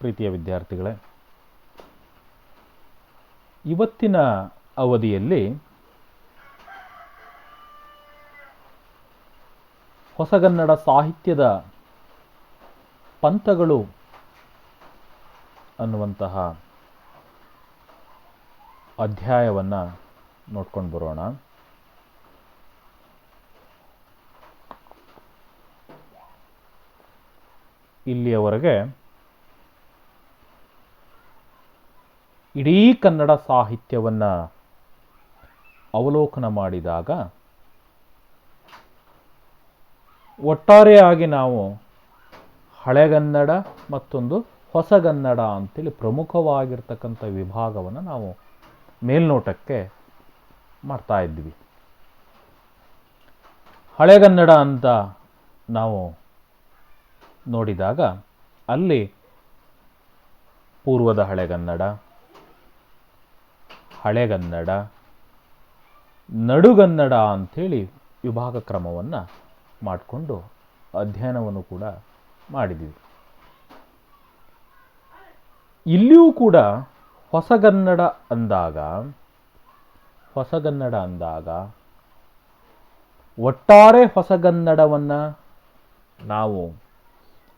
ಪ್ರೀತಿಯ ವಿದ್ಯಾರ್ಥಿಗಳೇ, ಇವತ್ತಿನ ಅವಧಿಯಲ್ಲಿ ಹೊಸಗನ್ನಡ ಸಾಹಿತ್ಯದ ಪಂಥಗಳು ಅನ್ನುವಂತಹ ಅಧ್ಯಾಯವನ್ನು ನೋಡ್ಕೊಂಡು ಬರೋಣ. ಇಲ್ಲಿಯವರೆಗೆ ಇಡೀ ಕನ್ನಡ ಸಾಹಿತ್ಯವನ್ನು ಅವಲೋಕನ ಮಾಡಿದಾಗ ಒಟ್ಟಾರೆಯಾಗಿ ನಾವು ಹಳೆಗನ್ನಡ ಮತ್ತೊಂದು ಹೊಸಗನ್ನಡ ಅಂತೇಳಿ ಪ್ರಮುಖವಾಗಿರ್ತಕ್ಕಂಥ ವಿಭಾಗವನ್ನು ನಾವು ಮೇಲ್ನೋಟಕ್ಕೆ ಮಾಡ್ತಾ ಇದ್ವಿ. ಹಳೆಗನ್ನಡ ಅಂತ ನಾವು ನೋಡಿದಾಗ ಅಲ್ಲಿ ಪೂರ್ವದ ಹಳೆಗನ್ನಡ, ಹಳೆಗನ್ನಡ, ನಡುಗನ್ನಡ ಅಂಥೇಳಿ ವಿಭಾಗ ಕ್ರಮವನ್ನು ಮಾಡಿಕೊಂಡು ಅಧ್ಯಯನವನ್ನು ಕೂಡ ಮಾಡಿದ್ವಿ. ಇಲ್ಲಿಯೂ ಕೂಡ ಹೊಸಗನ್ನಡ ಅಂದಾಗ ಒಟ್ಟಾರೆ ಹೊಸಗನ್ನಡವನ್ನು ನಾವು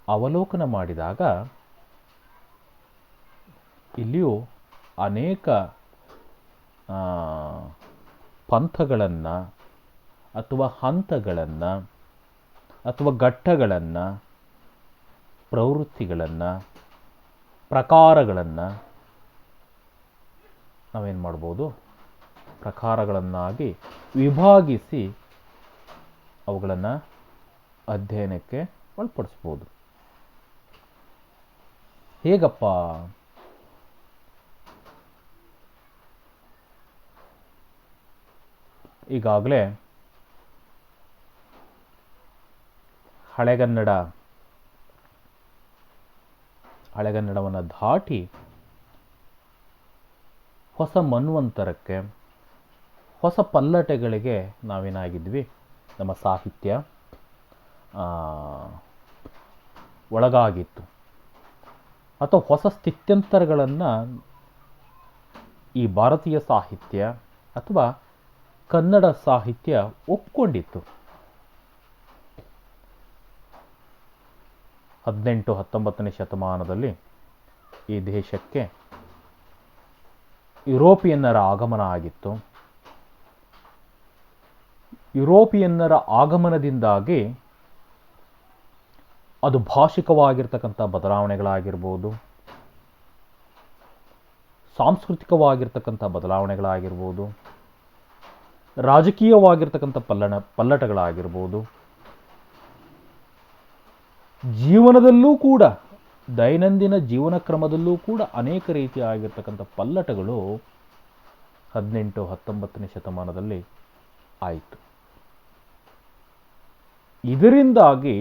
ಅವಲೋಕನ ಮಾಡಿದಾಗ ಇಲ್ಲಿಯೂ ಅನೇಕ ಪಂಥಗಳನ್ನು ಅಥವಾ ಹಂತಗಳನ್ನು ಅಥವಾ ಘಟ್ಟಗಳನ್ನು, ಪ್ರವೃತ್ತಿಗಳನ್ನು, ಪ್ರಕಾರಗಳನ್ನು ನಾವೇನು ಮಾಡ್ಬೋದು, ಪ್ರಕಾರಗಳನ್ನಾಗಿ ವಿಭಾಗಿಸಿ ಅವುಗಳನ್ನು ಅಧ್ಯಯನಕ್ಕೆ ಒಳಪಡಿಸ್ಬೋದು. ಹೇಗಪ್ಪ? ಈಗಾಗಲೇ ಹಳೆಗನ್ನಡವನ್ನು ದಾಟಿ ಹೊಸ ಮನ್ವಂತರಕ್ಕೆ, ಹೊಸ ಪಲ್ಲಟಗಳಿಗೆ ನಾವೇನಾಗಿದ್ವಿ, ನಮ್ಮ ಸಾಹಿತ್ಯ ಒಳಗಾಗಿತ್ತು. ಅಥವಾ ಹೊಸ ಸ್ಥಿತ್ಯಂತರಗಳನ್ನು ಈ ಭಾರತೀಯ ಸಾಹಿತ್ಯ ಅಥವಾ ಕನ್ನಡ ಸಾಹಿತ್ಯ ಒಪ್ಕೊಂಡಿತ್ತು. 18-19ನೇ ಶತಮಾನದಲ್ಲಿ ಈ ದೇಶಕ್ಕೆ ಯುರೋಪಿಯನ್ನರ ಆಗಮನ ಆಗಿತ್ತು. ಯುರೋಪಿಯನ್ನರ ಆಗಮನದಿಂದಾಗಿ ಅದು ಭಾಷಿಕವಾಗಿರ್ತಕ್ಕಂಥ ಬದಲಾವಣೆಗಳಾಗಿರ್ಬೋದು, ಸಾಂಸ್ಕೃತಿಕವಾಗಿರ್ತಕ್ಕಂಥ ಬದಲಾವಣೆಗಳಾಗಿರ್ಬೋದು, ರಾಜಕೀಯವಾಗಿರ್ತಕ್ಕಂಥ ಪಲ್ಲಟಗಳಾಗಿರ್ಬೋದು, ಜೀವನದಲ್ಲೂ ಕೂಡ, ದೈನಂದಿನ ಜೀವನ ಕ್ರಮದಲ್ಲೂ ಕೂಡ ಅನೇಕ ರೀತಿಯಾಗಿರ್ತಕ್ಕಂಥ ಪಲ್ಲಟಗಳು 18-19ನೇ ಶತಮಾನದಲ್ಲಿ ಆಯಿತು. ಇದರಿಂದಾಗಿ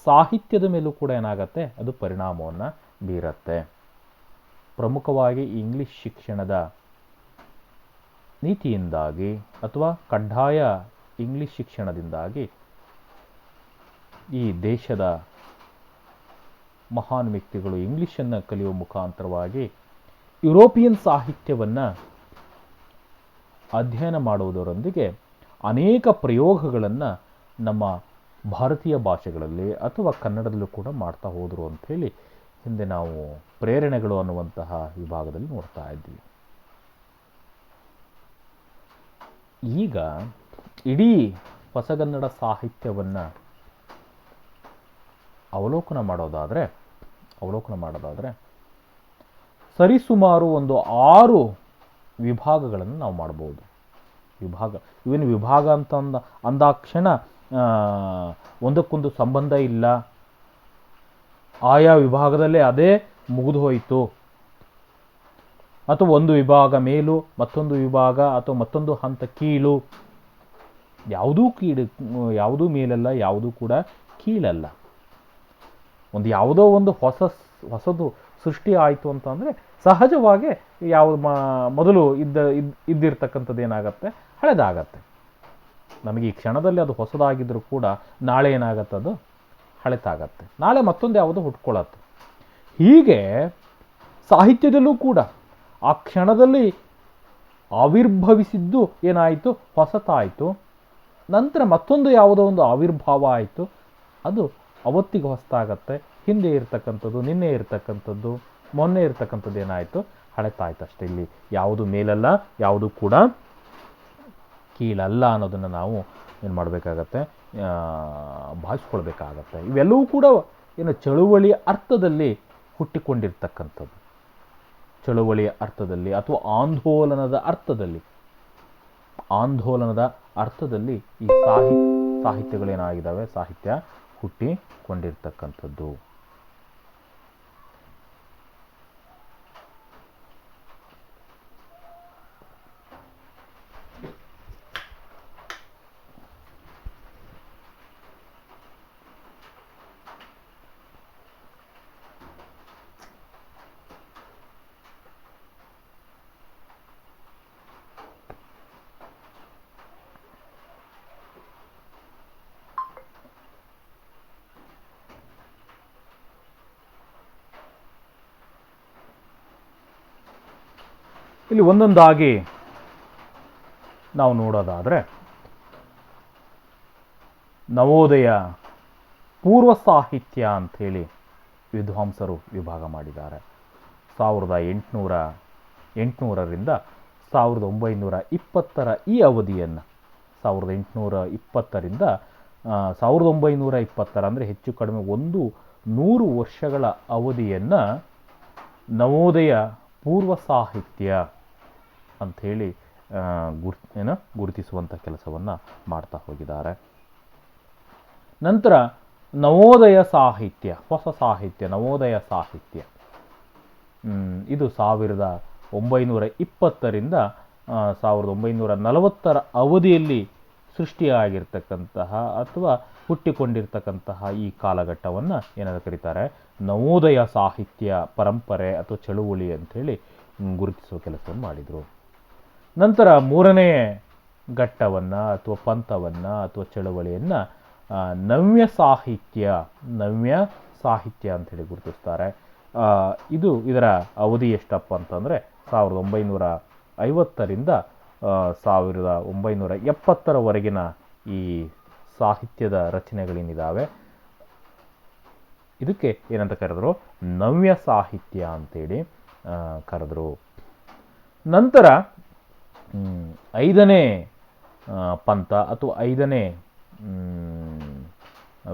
ಸಾಹಿತ್ಯದ ಮೇಲೂ ಕೂಡ ಏನಾಗತ್ತೆ, ಅದು ಪರಿಣಾಮವನ್ನು ಬೀರತ್ತೆ. ಪ್ರಮುಖವಾಗಿ ಇಂಗ್ಲಿಷ್ ಶಿಕ್ಷಣದ ನೀತಿಯಿಂದಾಗಿ ಅಥವಾ ಕಡ್ಡಾಯ ಇಂಗ್ಲಿಷ್ ಶಿಕ್ಷಣದಿಂದಾಗಿ ಈ ದೇಶದ ಮಹಾನ್ ವ್ಯಕ್ತಿಗಳು ಇಂಗ್ಲಿಷನ್ನು ಕಲಿಯುವ ಮುಖಾಂತರವಾಗಿ ಯುರೋಪಿಯನ್ ಸಾಹಿತ್ಯವನ್ನು ಅಧ್ಯಯನ ಮಾಡುವುದರೊಂದಿಗೆ ಅನೇಕ ಪ್ರಯೋಗಗಳನ್ನು ನಮ್ಮ ಭಾರತೀಯ ಭಾಷೆಗಳಲ್ಲಿ ಅಥವಾ ಕನ್ನಡದಲ್ಲೂ ಕೂಡ ಮಾಡ್ತಾ ಹೋದರು ಅಂಥೇಳಿ ಹಿಂದೆ ನಾವು ಪ್ರೇರಣೆಗಳು ಅನ್ನುವಂತಹ ವಿಭಾಗದಲ್ಲಿ ನೋಡ್ತಾ ಇದ್ವಿ. ಈಗ ಇಡೀ ಹೊಸಗನ್ನಡ ಸಾಹಿತ್ಯವನ್ನು ಅವಲೋಕನ ಮಾಡೋದಾದರೆ ಸರಿಸುಮಾರು ಒಂದು 6 ವಿಭಾಗಗಳನ್ನು ನಾವು ಮಾಡ್ಬೋದು. ವಿಭಾಗ ಅಂತ ಅಂದಾಕ್ಷಣ ಒಂದಕ್ಕೊಂದು ಸಂಬಂಧ ಇಲ್ಲ, ಆಯಾ ವಿಭಾಗದಲ್ಲೇ ಅದೇ ಮುಗಿದು ಹೋಯಿತು, ಅಥವಾ ಒಂದು ವಿಭಾಗ ಮೇಲು, ಮತ್ತೊಂದು ವಿಭಾಗ ಅಥವಾ ಮತ್ತೊಂದು ಹಂತ ಕೀಳು, ಯಾವುದೂ ಮೇಲಲ್ಲ, ಯಾವುದೂ ಕೂಡ ಕೀಳಲ್ಲ. ಯಾವುದೋ ಒಂದು ಹೊಸದು ಸೃಷ್ಟಿ ಆಯಿತು ಅಂತಂದರೆ ಸಹಜವಾಗಿ ಮೊದಲು ಇದ್ದಿರ್ತಕ್ಕಂಥದ್ದು ಏನಾಗತ್ತೆ, ಹಳೆದಾಗತ್ತೆ. ನಮಗೆ ಈ ಕ್ಷಣದಲ್ಲಿ ಅದು ಹೊಸದಾಗಿದ್ದರೂ ಕೂಡ ನಾಳೆ ಏನಾಗತ್ತೆ, ಅದು ಹಳೆತಾಗತ್ತೆ. ನಾಳೆ ಮತ್ತೊಂದು ಯಾವುದೋ ಹುಟ್ಕೊಳ್ಳತ್ತೆ. ಹೀಗೆ ಸಾಹಿತ್ಯದಲ್ಲೂ ಕೂಡ ಆ ಕ್ಷಣದಲ್ಲಿ ಆವಿರ್ಭವಿಸಿದ್ದು ಏನಾಯಿತು, ಹೊಸತಾಯಿತು. ನಂತರ ಮತ್ತೊಂದು ಯಾವುದೋ ಒಂದು ಆವಿರ್ಭಾವ ಆಯಿತು, ಅದು ಅವತ್ತಿಗೆ ಹೊಸತಾಗತ್ತೆ. ಹಿಂದೆ ಇರ್ತಕ್ಕಂಥದ್ದು, ನಿನ್ನೆ ಇರ್ತಕ್ಕಂಥದ್ದು, ಮೊನ್ನೆ ಇರ್ತಕ್ಕಂಥದ್ದು ಏನಾಯಿತು, ಹಳೆತಾಯ್ತು ಅಷ್ಟೇ. ಇಲ್ಲಿ ಯಾವುದು ಮೇಲಲ್ಲ, ಯಾವುದು ಕೂಡ ಕೀಳಲ್ಲ ಅನ್ನೋದನ್ನು ನಾವು ಏನು ಮಾಡಬೇಕಾಗತ್ತೆ, ಭಾವಿಸ್ಕೊಳ್ಬೇಕಾಗತ್ತೆ. ಇವೆಲ್ಲವೂ ಕೂಡ ಏನು ಚಳುವಳಿಯ ಅರ್ಥದಲ್ಲಿ ಹುಟ್ಟಿಕೊಂಡಿರ್ತಕ್ಕಂಥದ್ದು, ಚಳುವಳಿಯ ಅರ್ಥದಲ್ಲಿ ಅಥವಾ ಆಂದೋಲನದ ಅರ್ಥದಲ್ಲಿ ಈ ಸಾಹಿತ್ಯಗಳೇನಾಗಿದ್ದಾವೆ, ಸಾಹಿತ್ಯ ಹುಟ್ಟಿಕೊಂಡಿರ್ತಕ್ಕಂಥದ್ದು. ಇಲ್ಲಿ ಒಂದೊಂದಾಗಿ ನಾವು ನೋಡೋದಾದರೆ, ನವೋದಯ ಪೂರ್ವ ಸಾಹಿತ್ಯ ಅಂಥೇಳಿ ವಿದ್ವಾಂಸರು ವಿಭಾಗ ಮಾಡಿದ್ದಾರೆ. 1800ರಿಂದ 1920 ಈ ಅವಧಿಯನ್ನು, 1820ರಿಂದ 1920 ಅಂದರೆ ಹೆಚ್ಚು ಕಡಿಮೆ 100 ವರ್ಷಗಳ ಅವಧಿಯನ್ನು ನವೋದಯ ಪೂರ್ವ ಸಾಹಿತ್ಯ ಅಂಥೇಳಿ ಗುರುತಿಸುವಂಥ ಕೆಲಸವನ್ನು ಮಾಡ್ತಾ ಹೋಗಿದ್ದಾರೆ. ನಂತರ ನವೋದಯ ಸಾಹಿತ್ಯ, ಹೊಸ ಸಾಹಿತ್ಯ, ನವೋದಯ ಸಾಹಿತ್ಯ, ಇದು 1920ರಿಂದ 1940 ಅವಧಿಯಲ್ಲಿ ಸೃಷ್ಟಿಯಾಗಿರ್ತಕ್ಕಂತಹ ಅಥವಾ ಹುಟ್ಟಿಕೊಂಡಿರ್ತಕ್ಕಂತಹ ಈ ಕಾಲಘಟ್ಟವನ್ನು ಏನಾದ್ರು ಕರೀತಾರೆ, ನವೋದಯ ಸಾಹಿತ್ಯ ಪರಂಪರೆ ಅಥವಾ ಚಳುವಳಿ ಅಂಥೇಳಿ ಗುರುತಿಸುವ ಕೆಲಸವನ್ನು ಮಾಡಿದರು. ನಂತರ ಮೂರನೇ ಘಟ್ಟವನ್ನು ಅಥವಾ ಪಂಥವನ್ನು ಅಥವಾ ಚಳುವಳಿಯನ್ನು ನವ್ಯ ಸಾಹಿತ್ಯ ಅಂಥೇಳಿ ಗುರುತಿಸ್ತಾರೆ. ಇದರ ಅವಧಿ ಎಷ್ಟಪ್ಪ ಅಂತಂದರೆ 1950ರಿಂದ 1970ರವರೆಗಿನ ಈ ಸಾಹಿತ್ಯದ ರಚನೆಗಳೇನಿದ್ದಾವೆ, ಇದಕ್ಕೆ ಏನಂತ ಕರೆದ್ರು, ನವ್ಯ ಸಾಹಿತ್ಯ ಅಂತೇಳಿ ಕರೆದ್ರು. ನಂತರ 5ನೇ ಪಂಥ ಅಥವಾ 5ನೇ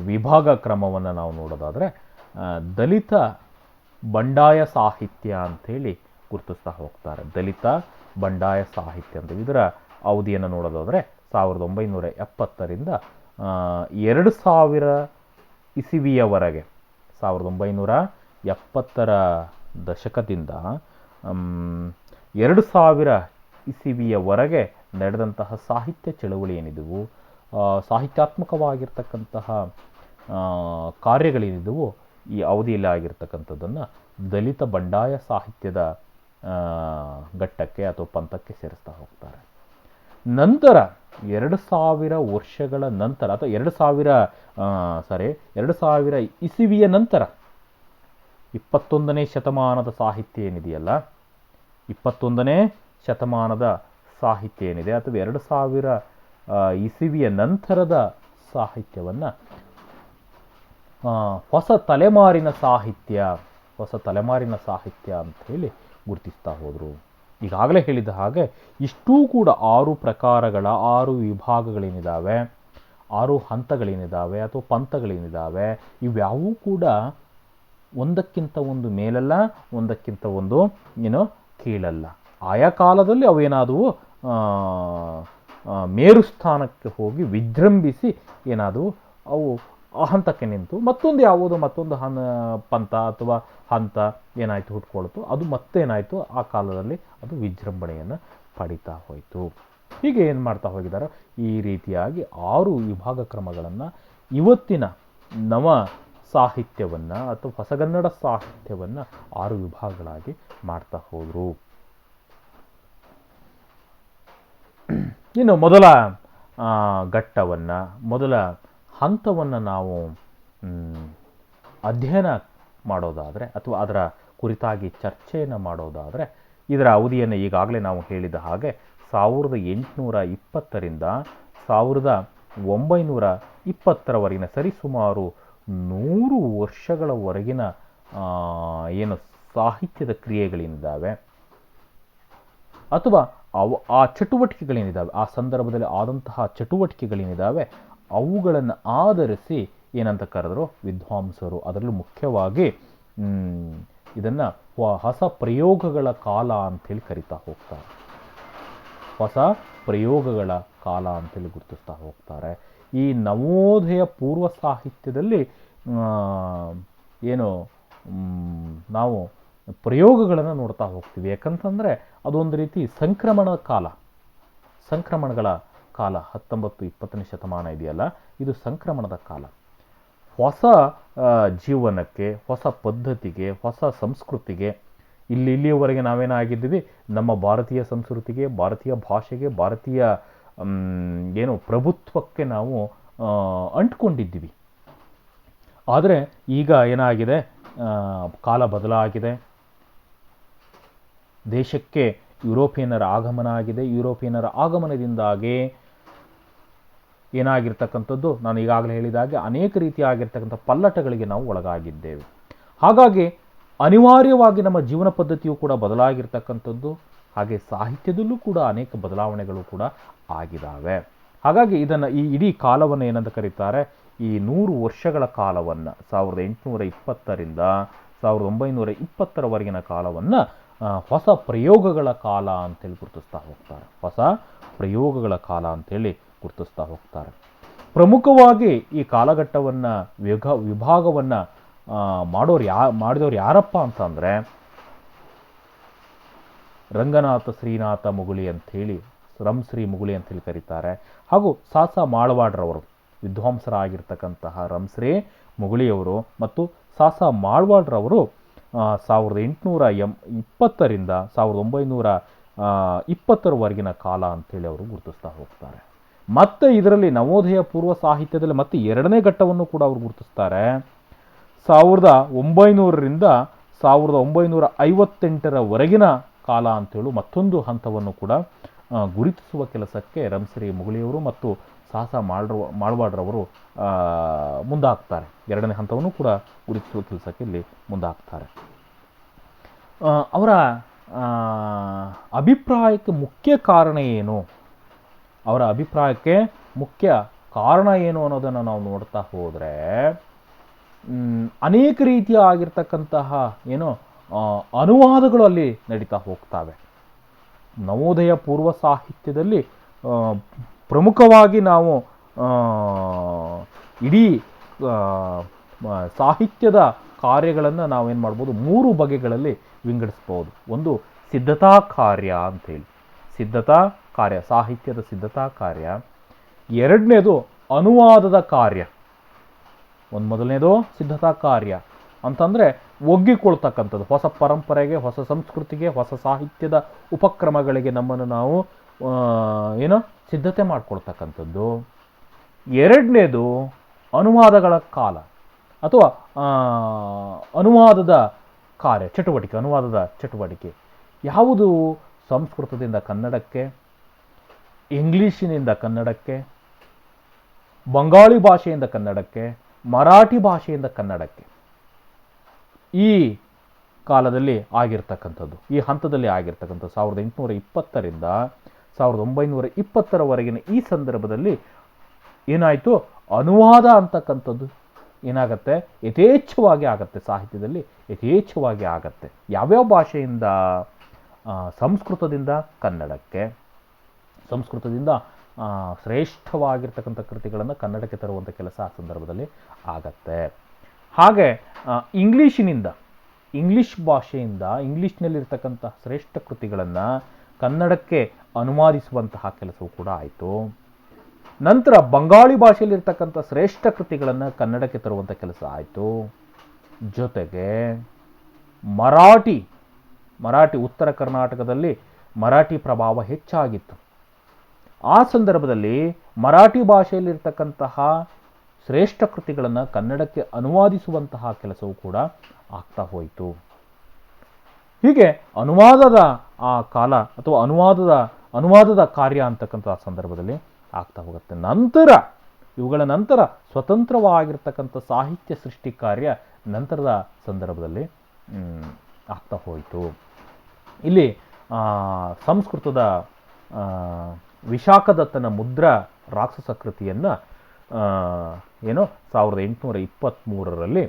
ವಿಭಾಗ ಕ್ರಮವನ್ನು ನಾವು ನೋಡೋದಾದರೆ ದಲಿತ ಬಂಡಾಯ ಸಾಹಿತ್ಯ ಅಂಥೇಳಿ ಗುರುತಿಸ್ತಾ ಹೋಗ್ತಾರೆ. ದಲಿತ ಬಂಡಾಯ ಸಾಹಿತ್ಯ ಅಂತ ಇದರ ಅವಧಿಯನ್ನು ನೋಡೋದಾದರೆ 1970ರಿಂದ 2000 ಇಸವಿಯವರೆಗೆ, 1970ರ ದಶಕದಿಂದ 2000 ಇಸವಿಯವರೆಗೆ ನಡೆದಂತಹ ಸಾಹಿತ್ಯ ಚಳವಳಿ ಏನಿದ್ದವು, ಸಾಹಿತ್ಯಾತ್ಮಕವಾಗಿರ್ತಕ್ಕಂತಹ ಕಾರ್ಯಗಳೇನಿದ್ದವು, ಈ ಅವಧಿಯಲ್ಲಿ ಆಗಿರ್ತಕ್ಕಂಥದ್ದನ್ನು ದಲಿತ ಬಂಡಾಯ ಸಾಹಿತ್ಯದ ಘಟ್ಟಕ್ಕೆ ಅಥವಾ ಪಂಥಕ್ಕೆ ಸೇರಿಸ್ತಾ ಹೋಗ್ತಾರೆ. ನಂತರ 2000 ವರ್ಷಗಳ ನಂತರ ಅಥವಾ 2000 ಇಸವಿಯ ನಂತರ 21ನೇ ಶತಮಾನದ ಸಾಹಿತ್ಯ ಏನಿದೆಯಲ್ಲ, 21ನೇ ಶತಮಾನದ ಸಾಹಿತ್ಯ ಏನಿದೆ ಅಥವಾ 2000 ಇಸವಿಯ ನಂತರದ ಸಾಹಿತ್ಯವನ್ನು ಹೊಸ ತಲೆಮಾರಿನ ಸಾಹಿತ್ಯ ಅಂತ ಹೇಳಿ ಗುರುತಿಸ್ತಾ ಹೋದರು. ಈಗಾಗಲೇ ಹೇಳಿದ ಹಾಗೆ ಇಷ್ಟೂ ಕೂಡ 6 ಪ್ರಕಾರಗಳ 6 ವಿಭಾಗಗಳೇನಿದ್ದಾವೆ, 6 ಹಂತಗಳೇನಿದ್ದಾವೆ ಅಥವಾ ಪಂಥಗಳೇನಿದ್ದಾವೆ, ಇವ್ಯಾವೂ ಕೂಡ ಒಂದಕ್ಕಿಂತ ಒಂದು ಮೇಲಲ್ಲ, ಒಂದಕ್ಕಿಂತ ಒಂದು ಕೀಳಲ್ಲ. ಆಯಾ ಕಾಲದಲ್ಲಿ ಅವೇನಾದವು ಮೇರು ಸ್ಥಾನಕ್ಕೆ ಹೋಗಿ ವಿಜೃಂಭಿಸಿ ಏನಾದವು ಅವು ಹಂತಕ್ಕೆ ನಿಂತು ಮತ್ತೊಂದು ಪಂಥ ಅಥವಾ ಹಂತ ಏನಾಯಿತು ಹುಟ್ಕೊಳ್ತು, ಅದು ಮತ್ತೇನಾಯಿತು ಆ ಕಾಲದಲ್ಲಿ ಅದು ವಿಜೃಂಭಣೆಯನ್ನು ಪಡಿತಾ ಹೋಯಿತು. ಹೀಗೆ ಏನು ಮಾಡ್ತಾ ಹೋಗಿದ್ದಾರೆ, ಈ ರೀತಿಯಾಗಿ 6 ವಿಭಾಗ ಕ್ರಮಗಳನ್ನು ಇವತ್ತಿನ ನವ ಸಾಹಿತ್ಯವನ್ನು ಅಥವಾ ಹೊಸಗನ್ನಡ ಸಾಹಿತ್ಯವನ್ನು 6 ವಿಭಾಗಗಳಾಗಿ ಮಾಡ್ತಾ ಹೋದರು. ಇನ್ನು ಮೊದಲ ಘಟ್ಟವನ್ನು, ಮೊದಲ ಹಂತವನ್ನು ನಾವು ಅಧ್ಯಯನ ಮಾಡೋದಾದರೆ ಅಥವಾ ಅದರ ಕುರಿತಾಗಿ ಚರ್ಚೆಯನ್ನು ಮಾಡೋದಾದರೆ ಇದರ ಅವಧಿಯನ್ನು ಈಗಾಗಲೇ ನಾವು ಹೇಳಿದ ಹಾಗೆ 1820ರಿಂದ 1920ರವರೆಗಿನ ಸರಿಸುಮಾರು 100 ವರ್ಷಗಳವರೆಗಿನ ಏನು ಸಾಹಿತ್ಯದ ಕ್ರಿಯೆಗಳೇನಿದ್ದಾವೆ ಅಥವಾ ಆ ಚಟುವಟಿಕೆಗಳೇನಿದ್ದಾವೆ, ಆ ಸಂದರ್ಭದಲ್ಲಿ ಆದಂತಹ ಚಟುವಟಿಕೆಗಳೇನಿದ್ದಾವೆ ಅವುಗಳನ್ನು ಆಧರಿಸಿ ಏನಂತ ಕರೆದ್ರು ವಿದ್ವಾಂಸರು. ಅದರಲ್ಲೂ ಮುಖ್ಯವಾಗಿ ಇದನ್ನು ಹೊಸ ಪ್ರಯೋಗಗಳ ಕಾಲ ಅಂಥೇಳಿ ಕರಿತಾ ಹೋಗ್ತಾರೆ. ಹೊಸ ಪ್ರಯೋಗಗಳ ಕಾಲ ಅಂತೇಳಿ ಗುರುತಿಸ್ತಾ ಹೋಗ್ತಾರೆ. ಈ ನವೋದಯ ಪೂರ್ವ ಸಾಹಿತ್ಯದಲ್ಲಿ ಏನು ನಾವು ಪ್ರಯೋಗಗಳನ್ನು ನೋಡ್ತಾ ಹೋಗ್ತೀವಿ. ಯಾಕಂತಂದರೆ ಅದೊಂದು ರೀತಿ ಸಂಕ್ರಮಣಗಳ ಕಾಲ. 19-20ನೇ ಶತಮಾನ ಇದೆಯಲ್ಲ, ಇದು ಸಂಕ್ರಮಣದ ಕಾಲ. ಹೊಸ ಜೀವನಕ್ಕೆ, ಹೊಸ ಪದ್ಧತಿಗೆ, ಹೊಸ ಸಂಸ್ಕೃತಿಗೆ, ಇಲ್ಲಿಯವರೆಗೆ ನಾವೇನಾಗಿದ್ದೀವಿ, ನಮ್ಮ ಭಾರತೀಯ ಸಂಸ್ಕೃತಿಗೆ, ಭಾರತೀಯ ಭಾಷೆಗೆ, ಭಾರತೀಯ ಏನು ಪ್ರಭುತ್ವಕ್ಕೆ ನಾವು ಅಂಟ್ಕೊಂಡಿದ್ದೀವಿ. ಆದರೆ ಈಗ ಏನಾಗಿದೆ, ಕಾಲ ಬದಲಾಗಿದೆ. ದೇಶಕ್ಕೆ ಯುರೋಪಿಯನ್ನರ ಆಗಮನ ಆಗಿದೆ. ಯುರೋಪಿಯನ್ನರ ಆಗಮನದಿಂದಾಗಿ ಏನಾಗಿರ್ತಕ್ಕಂಥದ್ದು, ನಾನು ಈಗಾಗಲೇ ಹೇಳಿದಾಗೆ ಅನೇಕ ರೀತಿಯಾಗಿರ್ತಕ್ಕಂಥ ಪಲ್ಲಟಗಳಿಗೆ ನಾವು ಒಳಗಾಗಿದ್ದೇವೆ. ಹಾಗಾಗಿ ಅನಿವಾರ್ಯವಾಗಿ ನಮ್ಮ ಜೀವನ ಪದ್ಧತಿಯು ಕೂಡ ಬದಲಾಗಿರ್ತಕ್ಕಂಥದ್ದು. ಹಾಗೆ ಸಾಹಿತ್ಯದಲ್ಲೂ ಕೂಡ ಅನೇಕ ಬದಲಾವಣೆಗಳು ಕೂಡ ಆಗಿದ್ದಾವೆ. ಹಾಗಾಗಿ ಇದನ್ನು ಈ ಇಡೀ ಕಾಲವನ್ನು ಏನಂತ ಕರೀತಾರೆ, ಈ 100 ವರ್ಷಗಳ ಕಾಲವನ್ನು 1820ರಿಂದ 1920ರವರೆಗಿನ ಕಾಲವನ್ನು ಹೊಸ ಪ್ರಯೋಗಗಳ ಕಾಲ ಅಂತೇಳಿ ಗುರುತಿಸ್ತಾ ಹೋಗ್ತಾರೆ. ಹೊಸ ಪ್ರಯೋಗಗಳ ಕಾಲ ಅಂತೇಳಿ ಗುರುತಿಸ್ತಾ ಹೋಗ್ತಾರೆ. ಪ್ರಮುಖವಾಗಿ ಈ ಕಾಲಘಟ್ಟವನ್ನು ವಿಭಾಗವನ್ನು ಮಾಡಿದವರು ಯಾರಪ್ಪ ಅಂತಂದರೆ ರಂಗನಾಥ ಶ್ರೀನಾಥ ಮುಗುಳಿ ಅಂಥೇಳಿ, ರಂಶ್ರೀ ಮುಗುಳಿ ಅಂತೇಳಿ ಕರೀತಾರೆ. ಹಾಗೂ ಸಾಸ ಮಾಳ್ವಾಡ್ರವರು, ವಿದ್ವಾಂಸರಾಗಿರ್ತಕ್ಕಂತಹ ರಂಶ್ರೀ ಮುಗುಳಿಯವರು ಮತ್ತು ಸಾಸ ಮಾಳ್ವಾಡ್ರವರು 1820ರಿಂದ 1920ರವರೆಗಿನ ಕಾಲ ಅಂಥೇಳಿ ಅವರು ಗುರುತಿಸ್ತಾ ಹೋಗ್ತಾರೆ. ಮತ್ತು ಇದರಲ್ಲಿ ನವೋದಯ ಪೂರ್ವ ಸಾಹಿತ್ಯದಲ್ಲಿ ಮತ್ತೆ ಎರಡನೇ ಘಟ್ಟವನ್ನು ಕೂಡ ಅವರು ಗುರುತಿಸ್ತಾರೆ. 1900ರಿಂದ 1958ರವರೆಗಿನ ಕಾಲ ಅಂತೇಳಿ ಮತ್ತೊಂದು ಹಂತವನ್ನು ಕೂಡ ಗುರುತಿಸುವ ಕೆಲಸಕ್ಕೆ ರಂಶ್ರೀ ಮುಗುಳಿಯವರು ಮತ್ತು ಸಾಸ ಮಾಳ್ವಾಡ್ರವರು ಮುಂದಾಗ್ತಾರೆ. ಎರಡನೇ ಹಂತವನ್ನು ಕೂಡ ಗುರುತಿಸುವ ಕೆಲಸಕ್ಕೆ ಇಲ್ಲಿ ಮುಂದಾಗ್ತಾರೆ. ಅವರ ಅಭಿಪ್ರಾಯಕ್ಕೆ ಮುಖ್ಯ ಕಾರಣ ಏನು, ಅವರ ಅಭಿಪ್ರಾಯಕ್ಕೆ ಮುಖ್ಯ ಕಾರಣ ಏನು ಅನ್ನೋದನ್ನು ನಾವು ನೋಡ್ತಾ ಹೋದರೆ ಅನೇಕ ರೀತಿಯ ಆಗಿರ್ತಕ್ಕಂತಹ ಅನುವಾದಗಳು ಅಲ್ಲಿ ನಡೀತಾ ಹೋಗ್ತವೆ. ನವೋದಯ ಪೂರ್ವ ಸಾಹಿತ್ಯದಲ್ಲಿ ಪ್ರಮುಖವಾಗಿ ನಾವು ಇಡೀ ಸಾಹಿತ್ಯದ ಕಾರ್ಯಗಳನ್ನು ನಾವೇನು ಮಾಡ್ಬೋದು, 3 ಬಗೆಗಳಲ್ಲಿ ವಿಂಗಡಿಸ್ಬೋದು. ಒಂದು ಸಿದ್ಧತಾ ಕಾರ್ಯ ಅಂಥೇಳಿ, ಸಿದ್ಧತಾ ಕಾರ್ಯ, ಸಾಹಿತ್ಯದ ಸಿದ್ಧತಾ ಕಾರ್ಯ. ಎರಡನೇದು ಅನುವಾದದ ಕಾರ್ಯ. ಮೊದಲನೇದು ಸಿದ್ಧತಾ ಕಾರ್ಯ ಅಂತಂದರೆ ಒಗ್ಗಿಕೊಳ್ತಕ್ಕಂಥದ್ದು, ಹೊಸ ಪರಂಪರೆಗೆ, ಹೊಸ ಸಂಸ್ಕೃತಿಗೆ, ಹೊಸ ಸಾಹಿತ್ಯದ ಉಪಕ್ರಮಗಳಿಗೆ ನಮ್ಮನ್ನು ನಾವು ಸಿದ್ಧತೆ ಮಾಡ್ಕೊಳ್ತಕ್ಕಂಥದ್ದು. ಎರಡನೇದು ಅನುವಾದಗಳ ಕಾಲ ಅಥವಾ ಅನುವಾದದ ಕಾರ್ಯ, ಚಟುವಟಿಕೆ, ಅನುವಾದದ ಚಟುವಟಿಕೆ. ಯಾವುದು ಸಂಸ್ಕೃತದಿಂದ ಕನ್ನಡಕ್ಕೆ, ಇಂಗ್ಲೀಷಿನಿಂದ ಕನ್ನಡಕ್ಕೆ, ಬಂಗಾಳಿ ಭಾಷೆಯಿಂದ ಕನ್ನಡಕ್ಕೆ, ಮರಾಠಿ ಭಾಷೆಯಿಂದ ಕನ್ನಡಕ್ಕೆ, ಈ ಕಾಲದಲ್ಲಿ ಆಗಿರ್ತಕ್ಕಂಥದ್ದು, ಈ ಹಂತದಲ್ಲಿ ಆಗಿರ್ತಕ್ಕಂಥದ್ದು 1820ರಿಂದ 1920ರವರೆಗಿನ ಈ ಸಂದರ್ಭದಲ್ಲಿ ಏನಾಯಿತು, ಅನುವಾದ ಅಂತಕ್ಕಂಥದ್ದು ಏನಾಗತ್ತೆ, ಯಥೇಚ್ಛವಾಗಿ ಆಗತ್ತೆ. ಸಾಹಿತ್ಯದಲ್ಲಿ ಯಥೇಚ್ಛವಾಗಿ ಆಗತ್ತೆ. ಯಾವ್ಯಾವ ಭಾಷೆಯಿಂದ, ಸಂಸ್ಕೃತದಿಂದ ಕನ್ನಡಕ್ಕೆ, ಸಂಸ್ಕೃತದಿಂದ ಶ್ರೇಷ್ಠವಾಗಿರ್ತಕ್ಕಂಥ ಕೃತಿಗಳನ್ನು ಕನ್ನಡಕ್ಕೆ ತರುವಂಥ ಕೆಲಸ ಆ ಸಂದರ್ಭದಲ್ಲಿ ಆಗತ್ತೆ. ಹಾಗೆ ಇಂಗ್ಲೀಷಿನಿಂದ, ಇಂಗ್ಲೀಷ್ ಭಾಷೆಯಿಂದ ಇಂಗ್ಲೀಷ್ನಲ್ಲಿರ್ತಕ್ಕಂಥ ಶ್ರೇಷ್ಠ ಕೃತಿಗಳನ್ನು ಕನ್ನಡಕ್ಕೆ ಅನುವಾದಿಸುವಂತಹ ಕೆಲಸವೂ ಕೂಡ ಆಯಿತು. ನಂತರ ಬಂಗಾಳಿ ಭಾಷೆಯಲ್ಲಿರ್ತಕ್ಕಂಥ ಶ್ರೇಷ್ಠ ಕೃತಿಗಳನ್ನು ಕನ್ನಡಕ್ಕೆ ತರುವಂಥ ಕೆಲಸ ಆಯಿತು. ಜೊತೆಗೆ ಮರಾಠಿ ಉತ್ತರ ಕರ್ನಾಟಕದಲ್ಲಿ ಮರಾಠಿ ಪ್ರಭಾವ ಹೆಚ್ಚಾಗಿತ್ತು. ಆ ಸಂದರ್ಭದಲ್ಲಿ ಮರಾಠಿ ಭಾಷೆಯಲ್ಲಿರ್ತಕ್ಕಂತಹ ಶ್ರೇಷ್ಠ ಕೃತಿಗಳನ್ನು ಕನ್ನಡಕ್ಕೆ ಅನುವಾದಿಸುವಂತಹ ಕೆಲಸವೂ ಕೂಡ ಆಗ್ತಾ ಹೋಯಿತು. ಹೀಗೆ ಅನುವಾದದ ಆ ಕಾಲ ಅಥವಾ ಅನುವಾದದ ಕಾರ್ಯ ಅಂತಕ್ಕಂಥ ಸಂದರ್ಭದಲ್ಲಿ ಆಗ್ತಾ ಹೋಗುತ್ತೆ. ಇವುಗಳ ನಂತರ ಸ್ವತಂತ್ರವಾಗಿರ್ತಕ್ಕಂಥ ಸಾಹಿತ್ಯ ಸೃಷ್ಟಿ ಕಾರ್ಯ ನಂತರದ ಸಂದರ್ಭದಲ್ಲಿ ಆಗ್ತಾ ಹೋಯಿತು. ಇಲ್ಲಿ ಸಂಸ್ಕೃತದ ವಿಶಾಖದತ್ತನ ಮುದ್ರಾ ರಾಕ್ಷಸ ಕೃತಿಯನ್ನು 1823ರಲ್ಲಿ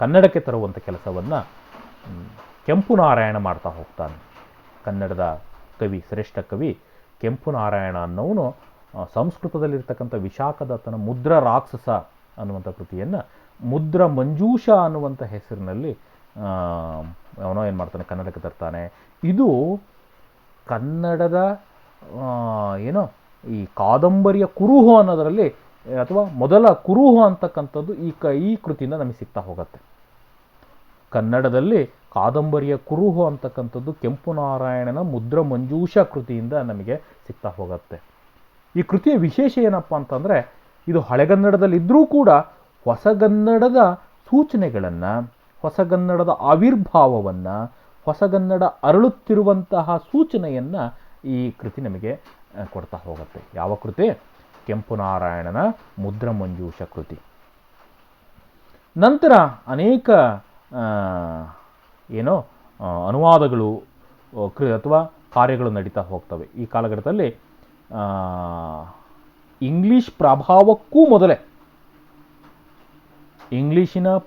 ಕನ್ನಡಕ್ಕೆ ತರುವಂಥ ಕೆಲಸವನ್ನು ಕೆಂಪು ನಾರಾಯಣ ಮಾಡ್ತಾ ಹೋಗ್ತಾನೆ. ಕನ್ನಡದ ಕವಿ, ಶ್ರೇಷ್ಠ ಕವಿ ಕೆಂಪು ನಾರಾಯಣ ಅನ್ನೋನು ಸಂಸ್ಕೃತದಲ್ಲಿರ್ತಕ್ಕಂಥ ವಿಶಾಖದತ್ತನ ಮುದ್ರಾ ರಾಕ್ಷಸ ಅನ್ನುವಂಥ ಕೃತಿಯನ್ನು ಮುದ್ರ ಮಂಜೂಷ ಅನ್ನುವಂಥ ಹೆಸರಿನಲ್ಲಿ ಅವನೋ ಏನು ಮಾಡ್ತಾನೆ, ಕನ್ನಡಕ್ಕೆ ತರ್ತಾನೆ. ಇದು ಕನ್ನಡದ ಈ ಕಾದಂಬರಿಯ ಕುರುಹು ಅನ್ನೋದರಲ್ಲಿ ಅಥವಾ ಮೊದಲ ಕುರುಹು ಅಂತಕ್ಕಂಥದ್ದು ಈ ಕೃತಿಯಿಂದ ನಮಗೆ ಸಿಗ್ತಾ ಹೋಗುತ್ತೆ. ಕನ್ನಡದಲ್ಲಿ ಕಾದಂಬರಿಯ ಕುರುಹು ಅಂತಕ್ಕಂಥದ್ದು ಕೆಂಪು ನಾರಾಯಣನ ಮುದ್ರ ಮಂಜೂಷ ಕೃತಿಯಿಂದ ನಮಗೆ ಸಿಗ್ತಾ ಹೋಗುತ್ತೆ. ಈ ಕೃತಿಯ ವಿಶೇಷ ಏನಪ್ಪ ಅಂತಂದರೆ, ಇದು ಹಳೆಗನ್ನಡದಲ್ಲಿದ್ದರೂ ಕೂಡ ಹೊಸಗನ್ನಡದ ಸೂಚನೆಗಳನ್ನು, ಹೊಸಗನ್ನಡದ ಆವಿರ್ಭಾವವನ್ನು, ಹೊಸಗನ್ನಡ ಅರಳುತ್ತಿರುವಂತಹ ಸೂಚನೆಯನ್ನು ಈ ಕೃತಿ ನಮಗೆ ಕೊಡ್ತಾ ಹೋಗುತ್ತೆ. ಯಾವ ಕೃತಿ? ಕೆಂಪು ನಾರಾಯಣನ ಮುದ್ರ ಮಂಜೂಷ ಕೃತಿ. ನಂತರ ಅನೇಕ ಅನುವಾದಗಳು ಅಥವಾ ಕಾರ್ಯಗಳು ನಡೀತಾ ಹೋಗ್ತವೆ. ಈ ಕಾಲಘಟ್ಟದಲ್ಲಿ ಇಂಗ್ಲಿಷಿನ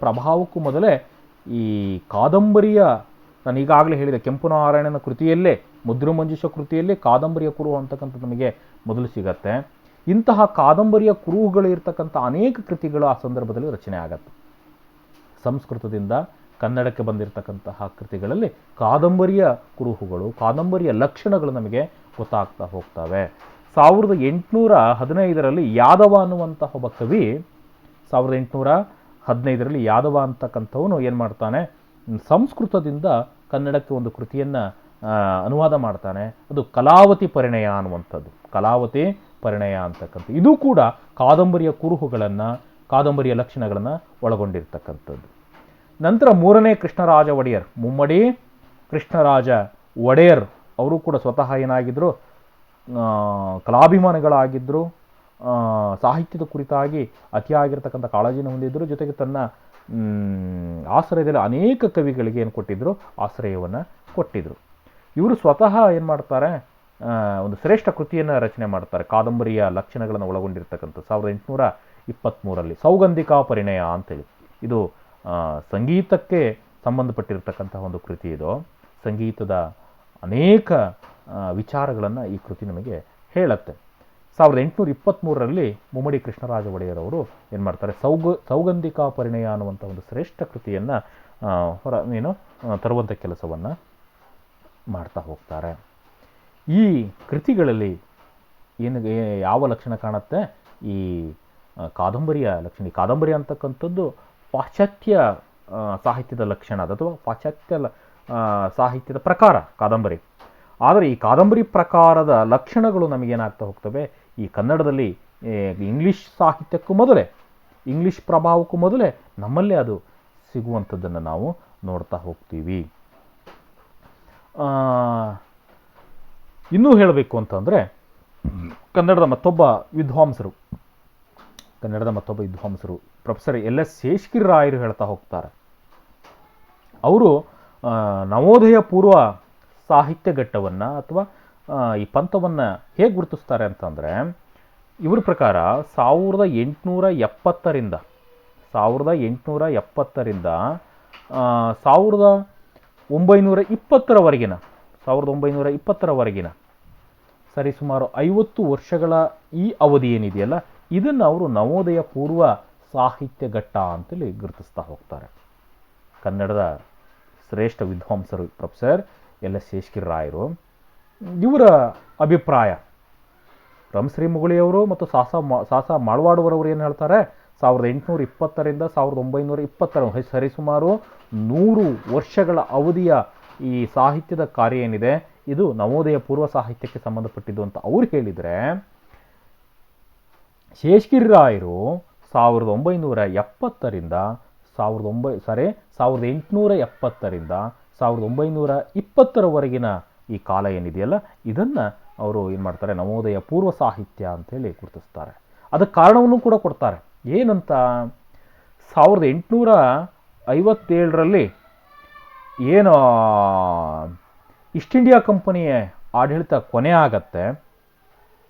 ಪ್ರಭಾವಕ್ಕೂ ಮೊದಲೇ ಈ ಕಾದಂಬರಿಯ, ನಾನು ಈಗಾಗಲೇ ಹೇಳಿದ ಕೆಂಪು ನಾರಾಯಣನ ಕೃತಿಯಲ್ಲೇ, ಮುದ್ರ ಮಂಜೂಷ ಕೃತಿಯಲ್ಲೇ ಕಾದಂಬರಿಯ ಕುರುಹು ಅಂತಕ್ಕಂಥದ್ದು ನಮಗೆ ಮೊದಲು ಸಿಗತ್ತೆ. ಇಂತಹ ಕಾದಂಬರಿಯ ಕುರುಹುಗಳು ಇರ್ತಕ್ಕಂಥ ಅನೇಕ ಕೃತಿಗಳು ಆ ಸಂದರ್ಭದಲ್ಲಿ ರಚನೆ ಆಗತ್ತೆ. ಸಂಸ್ಕೃತದಿಂದ ಕನ್ನಡಕ್ಕೆ ಬಂದಿರತಕ್ಕಂತಹ ಕೃತಿಗಳಲ್ಲಿ ಕಾದಂಬರಿಯ ಕುರುಹುಗಳು, ಕಾದಂಬರಿಯ ಲಕ್ಷಣಗಳು ನಮಗೆ ಗೊತ್ತಾಗ್ತಾ ಹೋಗ್ತವೆ. 1815ರಲ್ಲಿ ಯಾದವ ಅನ್ನುವಂತಹ ಒಬ್ಬ ಕವಿ, 1815ರಲ್ಲಿ ಯಾದವ ಅಂತಕ್ಕಂಥವನು ಏನು ಮಾಡ್ತಾನೆ, ಸಂಸ್ಕೃತದಿಂದ ಕನ್ನಡಕ್ಕೆ ಒಂದು ಕೃತಿಯನ್ನು ಅನುವಾದ ಮಾಡ್ತಾನೆ. ಅದು ಕಲಾವತಿ ಪರಿಣಯ ಅನ್ನುವಂಥದ್ದು. ಕಲಾವತಿ ಪರಿಣಯ ಅಂತಕ್ಕಂಥ ಇದು ಕೂಡ ಕಾದಂಬರಿಯ ಕುರುಹುಗಳನ್ನು, ಕಾದಂಬರಿಯ ಲಕ್ಷಣಗಳನ್ನು ಒಳಗೊಂಡಿರ್ತಕ್ಕಂಥದ್ದು. ನಂತರ 3ನೇ ಕೃಷ್ಣರಾಜ ಒಡೆಯರ್, ಮುಮ್ಮಡಿ ಕೃಷ್ಣರಾಜ ಒಡೆಯರ್ ಅವರು ಕೂಡ ಸ್ವತಃ ಏನಾಗಿದ್ದರು, ಕಲಾಭಿಮಾನಿಗಳಾಗಿದ್ದರು. ಸಾಹಿತ್ಯದ ಕುರಿತಾಗಿ ಅತಿಯಾಗಿರ್ತಕ್ಕಂಥ ಕಾಳಜಿನ ಹೊಂದಿದ್ದರು. ಜೊತೆಗೆ ತನ್ನ ಆಶ್ರಯದಲ್ಲಿ ಅನೇಕ ಕವಿಗಳಿಗೆ ಏನು ಕೊಟ್ಟಿದ್ದರು, ಆಶ್ರಯವನ್ನು ಕೊಟ್ಟಿದ್ದರು. ಇವರು ಸ್ವತಃ ಏನು ಮಾಡ್ತಾರೆ, ಒಂದು ಶ್ರೇಷ್ಠ ಕೃತಿಯನ್ನು ರಚನೆ ಮಾಡ್ತಾರೆ, ಕಾದಂಬರಿಯ ಲಕ್ಷಣಗಳನ್ನು ಒಳಗೊಂಡಿರ್ತಕ್ಕಂಥ 1823ರಲ್ಲಿ ಸೌಗಂಧಿಕಾ ಪರಿಣಯ ಅಂತೇಳಿ. ಇದು ಸಂಗೀತಕ್ಕೆ ಸಂಬಂಧಪಟ್ಟಿರ್ತಕ್ಕಂಥ ಒಂದು ಕೃತಿ. ಇದು ಸಂಗೀತದ ಅನೇಕ ವಿಚಾರಗಳನ್ನು ಈ ಕೃತಿ ನಮಗೆ ಹೇಳುತ್ತೆ. 1823ರಲ್ಲಿ ಮುಮ್ಮಡಿ ಕೃಷ್ಣರಾಜ ಒಡೆಯರ್ ಅವರು ಏನು ಮಾಡ್ತಾರೆ, ಸೌಗಂಧಿಕಾ ಪರಿಣಯ ಅನ್ನುವಂಥ ಒಂದು ಶ್ರೇಷ್ಠ ಕೃತಿಯನ್ನು ತರುವಂಥ ಕೆಲಸವನ್ನು ಮಾಡ್ತಾ ಹೋಗ್ತಾರೆ. ಈ ಕೃತಿಗಳಲ್ಲಿ ಯಾವ ಲಕ್ಷಣ ಕಾಣುತ್ತೆ, ಈ ಕಾದಂಬರಿಯ ಲಕ್ಷಣ. ಈ ಕಾದಂಬರಿ ಅಂತಕ್ಕಂಥದ್ದು ಪಾಶ್ಚಾತ್ಯ ಸಾಹಿತ್ಯದ ಲಕ್ಷಣ ಅಥವಾ ಪಾಶ್ಚಾತ್ಯ ಸಾಹಿತ್ಯದ ಪ್ರಕಾರ ಕಾದಂಬರಿ. ಆದರೆ ಈ ಕಾದಂಬರಿ ಪ್ರಕಾರದ ಲಕ್ಷಣಗಳು ನಮಗೇನಾಗ್ತಾ ಹೋಗ್ತವೆ, ಈ ಕನ್ನಡದಲ್ಲಿ ಇಂಗ್ಲೀಷ್ ಸಾಹಿತ್ಯಕ್ಕೂ ಮೊದಲೇ, ಇಂಗ್ಲೀಷ್ ಪ್ರಭಾವಕ್ಕೂ ಮೊದಲೇ ನಮ್ಮಲ್ಲೇ ಅದು ಸಿಗುವಂಥದ್ದನ್ನು ನಾವು ನೋಡ್ತಾ ಹೋಗ್ತೀವಿ. ಇನ್ನೂ ಹೇಳಬೇಕು ಅಂತಂದರೆ, ಕನ್ನಡದ ಮತ್ತೊಬ್ಬ ವಿದ್ವಾಂಸರು ಪ್ರೊಫೆಸರ್ LS ಶೇಷಗಿರಿರಾಯರು ಹೇಳ್ತಾ ಹೋಗ್ತಾರೆ. ಅವರು ನವೋದಯ ಪೂರ್ವ ಸಾಹಿತ್ಯ ಘಟ್ಟವನ್ನು ಅಥವಾ ಈ ಪಂಥವನ್ನು ಹೇಗೆ ಗುರುತಿಸ್ತಾರೆ ಅಂತಂದರೆ, ಇವರ ಪ್ರಕಾರ 1870ರಿಂದ 1920ರವರೆಗಿನ ಸರಿಸುಮಾರು 50 ವರ್ಷಗಳ ಈ ಅವಧಿ ಏನಿದೆಯಲ್ಲ, ಇದನ್ನು ಅವರು ನವೋದಯ ಪೂರ್ವ ಸಾಹಿತ್ಯ ಘಟ್ಟ ಅಂತೇಳಿ ಗುರುತಿಸ್ತಾ ಹೋಗ್ತಾರೆ. ಕನ್ನಡದ ಶ್ರೇಷ್ಠ ವಿದ್ವಾಂಸರು ಪ್ರೊಫೆಸರ್ LS ಶೇಷಗಿರಿರಾಯರು. ಇವರ ಅಭಿಪ್ರಾಯ, ರಂಶ್ರೀ ಮುಗುಳಿಯವರು ಮತ್ತು ಸಾಸ ಮಾಳ್ವಾಡುವರವರು ಏನು ಹೇಳ್ತಾರೆ, 1820ರಿಂದ 1920 ಸರಿಸುಮಾರು 100 ವರ್ಷಗಳ ಅವಧಿಯ ಈ ಸಾಹಿತ್ಯದ ಕಾರ್ಯ ಏನಿದೆ, ಇದು ನವೋದಯ ಪೂರ್ವ ಸಾಹಿತ್ಯಕ್ಕೆ ಸಂಬಂಧಪಟ್ಟಿದ್ದು ಅಂತ ಅವ್ರು ಹೇಳಿದರೆ, ಶೇಷಗಿರಿರಾಯರು 1970ರಿಂದ 1870ರಿಂದ 1920ರವರೆಗಿನ ಈ ಕಾಲ ಏನಿದೆಯಲ್ಲ, ಇದನ್ನು ಅವರು ಏನು ಮಾಡ್ತಾರೆ, ನವೋದಯ ಪೂರ್ವ ಸಾಹಿತ್ಯ ಅಂತೇಳಿ ಗುರುತಿಸ್ತಾರೆ. ಅದಕ್ಕೆ ಕಾರಣವನ್ನು ಕೂಡ ಕೊಡ್ತಾರೆ. ಏನಂತ, 1857ರಲ್ಲಿ ಏನು ಈಸ್ಟ್ ಇಂಡಿಯಾ ಕಂಪನಿಯ ಆಡಳಿತ ಕೊನೆ ಆಗತ್ತೆ,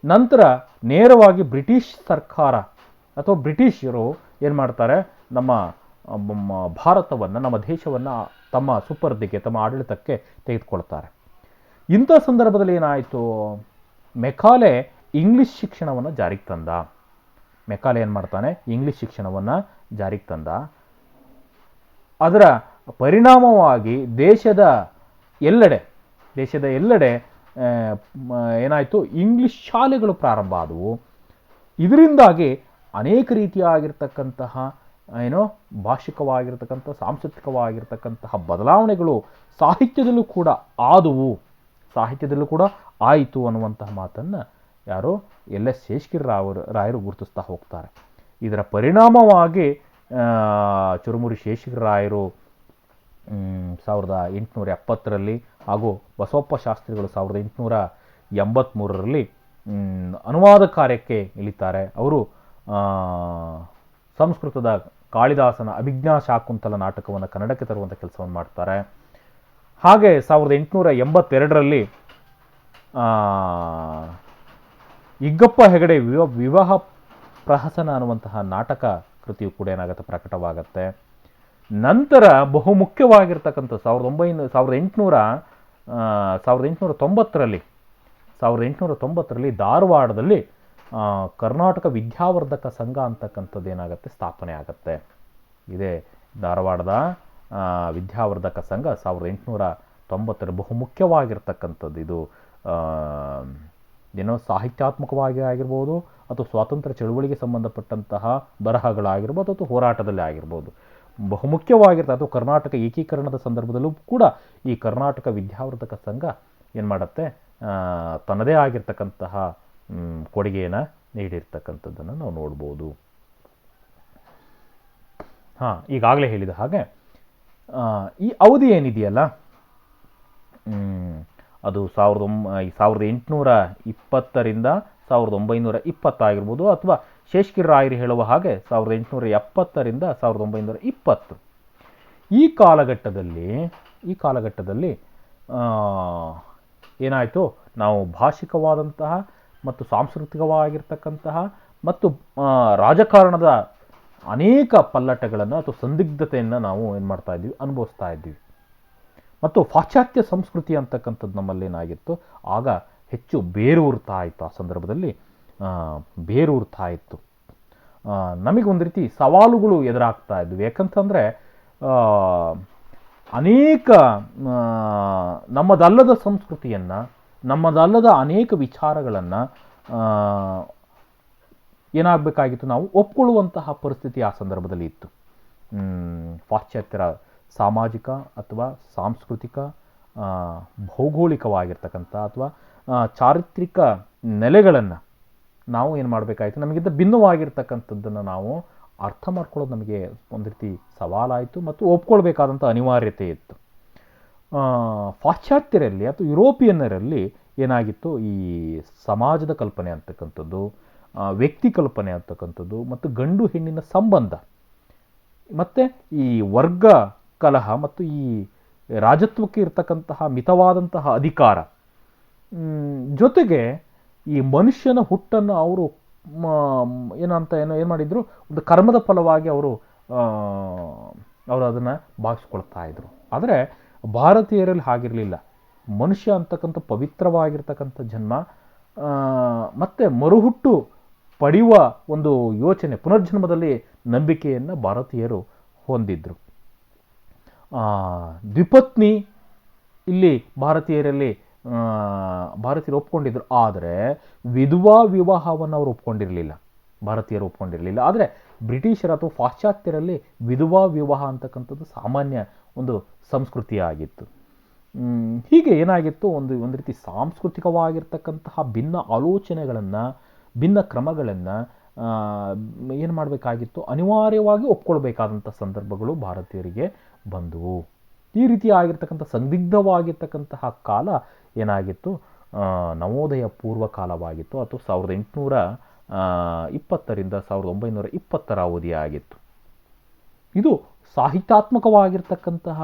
ನಂತರ ನೇರವಾಗಿ ಬ್ರಿಟಿಷ್ ಸರ್ಕಾರ ಅಥವಾ ಬ್ರಿಟಿಷರು ಏನು ಮಾಡ್ತಾರೆ, ನಮ್ಮ ಭಾರತವನ್ನು, ನಮ್ಮ ದೇಶವನ್ನು ತಮ್ಮ ಸುಪರ್ದಿಗೆ, ತಮ್ಮ ಆಡಳಿತಕ್ಕೆ ತೆಗೆದುಕೊಳ್ತಾರೆ. ಇಂಥ ಸಂದರ್ಭದಲ್ಲಿ ಏನಾಯಿತು, ಮೆಕಾಲೆ ಇಂಗ್ಲಿಷ್ ಶಿಕ್ಷಣವನ್ನು ಜಾರಿಗೆ ತಂದ. ಮೆಕಾಲೆ ಏನು ಮಾಡ್ತಾನೆ, ಇಂಗ್ಲಿಷ್ ಶಿಕ್ಷಣವನ್ನು ಜಾರಿಗೆ ತಂದ. ಅದರ ಪರಿಣಾಮವಾಗಿ ದೇಶದ ಎಲ್ಲೆಡೆ ಏನಾಯಿತು, ಇಂಗ್ಲಿಷ್ ಶಾಲೆಗಳು ಪ್ರಾರಂಭ ಆದವು. ಇದರಿಂದಾಗಿ ಅನೇಕ ರೀತಿಯಾಗಿರ್ತಕ್ಕಂತಹ ಭಾಷಿಕವಾಗಿರ್ತಕ್ಕಂಥ, ಸಾಂಸ್ಕೃತಿಕವಾಗಿರ್ತಕ್ಕಂತಹ ಬದಲಾವಣೆಗಳು ಸಾಹಿತ್ಯದಲ್ಲೂ ಕೂಡ ಆಯಿತು ಅನ್ನುವಂತಹ ಮಾತನ್ನು ಯಾರೋ ಎಲ್.ಎಸ್. ಶೇಷಗಿರಿ ರಾಯರು ಗುರುತಿಸ್ತಾ ಹೋಗ್ತಾರೆ. ಇದರ ಪರಿಣಾಮವಾಗಿ ಚುರುಮುರಿ ಶೇಷಗಿರಿ ರಾಯರು 1870ರಲ್ಲಿ ಹಾಗೂ ಬಸವಪ್ಪ ಶಾಸ್ತ್ರಿಗಳು 1883ರಲ್ಲಿ ಅನುವಾದ ಕಾರ್ಯಕ್ಕೆ ಇಳಿತಾರೆ. ಅವರು ಸಂಸ್ಕೃತದ ಕಾಳಿದಾಸನ ಅಭಿಜ್ಞಾ ಶಾಕುಂತಲ ನಾಟಕವನ್ನು ಕನ್ನಡಕ್ಕೆ ತರುವಂಥ ಕೆಲಸವನ್ನು ಮಾಡ್ತಾರೆ. ಹಾಗೆ 1882ರಲ್ಲಿ ಇಗ್ಗಪ್ಪ ಹೆಗಡೆ ವಿವಾಹ ಪ್ರಹಸನ ಅನ್ನುವಂತಹ ನಾಟಕ ಕೃತಿಯು ಕೂಡ ಏನಾಗುತ್ತೆ, ಪ್ರಕಟವಾಗತ್ತೆ. ನಂತರ ಬಹುಮುಖ್ಯವಾಗಿರ್ತಕ್ಕಂಥ 1890ರಲ್ಲಿ ಧಾರವಾಡದಲ್ಲಿ ಕರ್ನಾಟಕ ವಿದ್ಯಾವರ್ಧಕ ಸಂಘ ಅಂತಕ್ಕಂಥದ್ದು ಏನಾಗುತ್ತೆ, ಸ್ಥಾಪನೆ ಆಗುತ್ತೆ. ಇದೇ ಧಾರವಾಡದ ವಿದ್ಯಾವರ್ಧಕ ಸಂಘ 1890 ಬಹುಮುಖ್ಯವಾಗಿರ್ತಕ್ಕಂಥದ್ದು. ಇದು ಸಾಹಿತ್ಯಾತ್ಮಕವಾಗಿ ಆಗಿರ್ಬೋದು, ಅಥವಾ ಸ್ವಾತಂತ್ರ್ಯ ಚಳುವಳಿಗೆ ಸಂಬಂಧಪಟ್ಟಂತಹ ಬರಹಗಳಾಗಿರ್ಬೋದು, ಅಥವಾ ಹೋರಾಟದಲ್ಲಿ ಆಗಿರ್ಬೋದು, ಬಹುಮುಖ್ಯವಾಗಿರ್ತದೆ. ಅಥವಾ ಕರ್ನಾಟಕ ಏಕೀಕರಣದ ಸಂದರ್ಭದಲ್ಲೂ ಕೂಡ ಈ ಕರ್ನಾಟಕ ವಿದ್ಯಾವರ್ಧಕ ಸಂಘ ಏನು ಮಾಡುತ್ತೆ, ತನ್ನದೇ ಆಗಿರ್ತಕ್ಕಂತಹ ಕೊಡುಗೆಯನ್ನು ನೀಡಿರ್ತಕ್ಕಂಥದ್ದನ್ನು ನಾವು ನೋಡ್ಬೋದು. ಈಗಾಗಲೇ ಹೇಳಿದ ಹಾಗೆ ಈ ಅವಧಿ ಏನಿದೆಯಲ್ಲ, ಅದು 1820ರಿಂದ 1920 ಆಗಿರ್ಬೋದು, ಅಥವಾ ಶೇಷಗಿರಿ ರಾಯರು ಹೇಳುವ ಹಾಗೆ 1870ರಿಂದ 1920. ಈ ಕಾಲಘಟ್ಟದಲ್ಲಿ ಏನಾಯಿತು, ನಾವು ಭಾಷಿಕವಾದಂತಹ ಮತ್ತು ಸಾಂಸ್ಕೃತಿಕವಾಗಿರ್ತಕ್ಕಂತಹ ಮತ್ತು ರಾಜಕಾರಣದ ಅನೇಕ ಪಲ್ಲಟಗಳನ್ನು ಅಥವಾ ಸಂದಿಗ್ಧತೆಯನ್ನು ನಾವು ಏನು ಮಾಡ್ತಾ ಇದ್ವಿ, ಅನುಭವಿಸ್ತಾ ಇದ್ವಿ. ಮತ್ತು ಪಾಶ್ಚಾತ್ಯ ಸಂಸ್ಕೃತಿ ಅಂತಕ್ಕಂಥದ್ದು ನಮ್ಮಲ್ಲಿ ಏನಾಗಿತ್ತು, ಆಗ ಹೆಚ್ಚು ಬೇರೂರ್ತಾ ಇತ್ತು. ಆ ಸಂದರ್ಭದಲ್ಲಿ ಬೇರೂರ್ತಾ ಇತ್ತು. ನಮಗೊಂದು ರೀತಿ ಸವಾಲುಗಳು ಎದುರಾಗ್ತಾ ಇದ್ವು. ಯಾಕಂತಂದರೆ ಅನೇಕ ನಮ್ಮದಲ್ಲದ ಸಂಸ್ಕೃತಿಯನ್ನು, ನಮ್ಮದಲ್ಲದ ಅನೇಕ ವಿಚಾರಗಳನ್ನು ಏನಾಗಬೇಕಾಗಿತ್ತು, ನಾವು ಒಪ್ಕೊಳ್ಳುವಂತಹ ಪರಿಸ್ಥಿತಿ ಆ ಸಂದರ್ಭದಲ್ಲಿ ಇತ್ತು. ಪಾಶ್ಚಾತ್ಯರ ಸಾಮಾಜಿಕ ಅಥವಾ ಸಾಂಸ್ಕೃತಿಕ, ಭೌಗೋಳಿಕವಾಗಿರ್ತಕ್ಕಂಥ ಅಥವಾ ಚಾರಿತ್ರಿಕ ನೆಲೆಗಳನ್ನು ನಾವು ಏನು ಮಾಡಬೇಕಾಯಿತು, ನಮಗಿಂತ ಭಿನ್ನವಾಗಿರ್ತಕ್ಕಂಥದ್ದನ್ನು ನಾವು ಅರ್ಥ ಮಾಡ್ಕೊಳ್ಳೋದು ನಮಗೆ ಒಂದು ರೀತಿ ಸವಾಲಾಯಿತು ಮತ್ತು ಒಪ್ಕೊಳ್ಬೇಕಾದಂಥ ಅನಿವಾರ್ಯತೆ ಇತ್ತು. ಪಾಶ್ಚಾತ್ಯರಲ್ಲಿ ಅಥವಾ ಯುರೋಪಿಯನ್ನರಲ್ಲಿ ಏನಾಗಿತ್ತು, ಈ ಸಮಾಜದ ಕಲ್ಪನೆ ಅಂತಕ್ಕಂಥದ್ದು, ವ್ಯಕ್ತಿ ಕಲ್ಪನೆ ಅಂತಕ್ಕಂಥದ್ದು, ಮತ್ತು ಗಂಡು ಹೆಣ್ಣಿನ ಸಂಬಂಧ, ಮತ್ತು ಈ ವರ್ಗ ಕಲಹ ಮತ್ತು ಈ ರಾಜತ್ವಕ್ಕೆ ಇರ್ತಕ್ಕಂತಹ ಮಿತವಾದಂತಹ ಅಧಿಕಾರ, ಜೊತೆಗೆ ಈ ಮನುಷ್ಯನ ಹುಟ್ಟನ್ನು ಅವರು ಏನು ಮಾಡಿದ್ರು, ಒಂದು ಕರ್ಮದ ಫಲವಾಗಿ ಅವರು ಅದನ್ನು ಭಾವಿಸ್ಕೊಳ್ತಾ ಇದ್ರು. ಆದರೆ ಭಾರತೀಯರಲ್ಲಿ ಹಾಗಿರಲಿಲ್ಲ. ಮನುಷ್ಯ ಅಂತಕ್ಕಂಥ ಪವಿತ್ರವಾಗಿರ್ತಕ್ಕಂಥ ಜನ್ಮ, ಮತ್ತು ಮರುಹುಟ್ಟು ಪಡೆಯುವ ಒಂದು ಯೋಚನೆ, ಪುನರ್ಜನ್ಮದಲ್ಲಿ ನಂಬಿಕೆಯನ್ನು ಭಾರತೀಯರು ಹೊಂದಿದ್ರು. ದ್ವಿಪತ್ನಿ ಇಲ್ಲಿ ಭಾರತೀಯರು ಒಪ್ಕೊಂಡಿದ್ರು. ಆದರೆ ವಿಧವಾ ವಿವಾಹವನ್ನು ಅವರು ಭಾರತೀಯರು ಒಪ್ಕೊಂಡಿರಲಿಲ್ಲ. ಆದರೆ ಬ್ರಿಟಿಷರ ಅಥವಾ ಪಾಶ್ಚಾತ್ಯರಲ್ಲಿ ವಿಧವಾ ವಿವಾಹ ಅಂತಕ್ಕಂಥದ್ದು ಸಾಮಾನ್ಯ ಒಂದು ಸಂಸ್ಕೃತಿಯಾಗಿತ್ತು. ಹೀಗೆ ಏನಾಗಿತ್ತು, ಒಂದು ರೀತಿ ಸಾಂಸ್ಕೃತಿಕವಾಗಿರ್ತಕ್ಕಂತಹ ಭಿನ್ನ ಆಲೋಚನೆಗಳನ್ನು, ಭಿನ್ನ ಕ್ರಮಗಳನ್ನು ಏನು ಮಾಡಬೇಕಾಗಿತ್ತು, ಅನಿವಾರ್ಯವಾಗಿ ಒಪ್ಕೊಳ್ಬೇಕಾದಂಥ ಸಂದರ್ಭಗಳು ಭಾರತೀಯರಿಗೆ ಬಂದವು. ಈ ರೀತಿ ಆಗಿರ್ತಕ್ಕಂಥ ಸಂದಿಗ್ಧವಾಗಿರ್ತಕ್ಕಂತಹ ಕಾಲ ಏನಾಗಿತ್ತು, ನವೋದಯ ಪೂರ್ವ ಕಾಲವಾಗಿತ್ತು, ಅಥವಾ 1820ರಿಂದ 1920 ಅವಧಿ ಆಗಿತ್ತು. ಇದು ಸಾಹಿತ್ಯಾತ್ಮಕವಾಗಿರ್ತಕ್ಕಂತಹ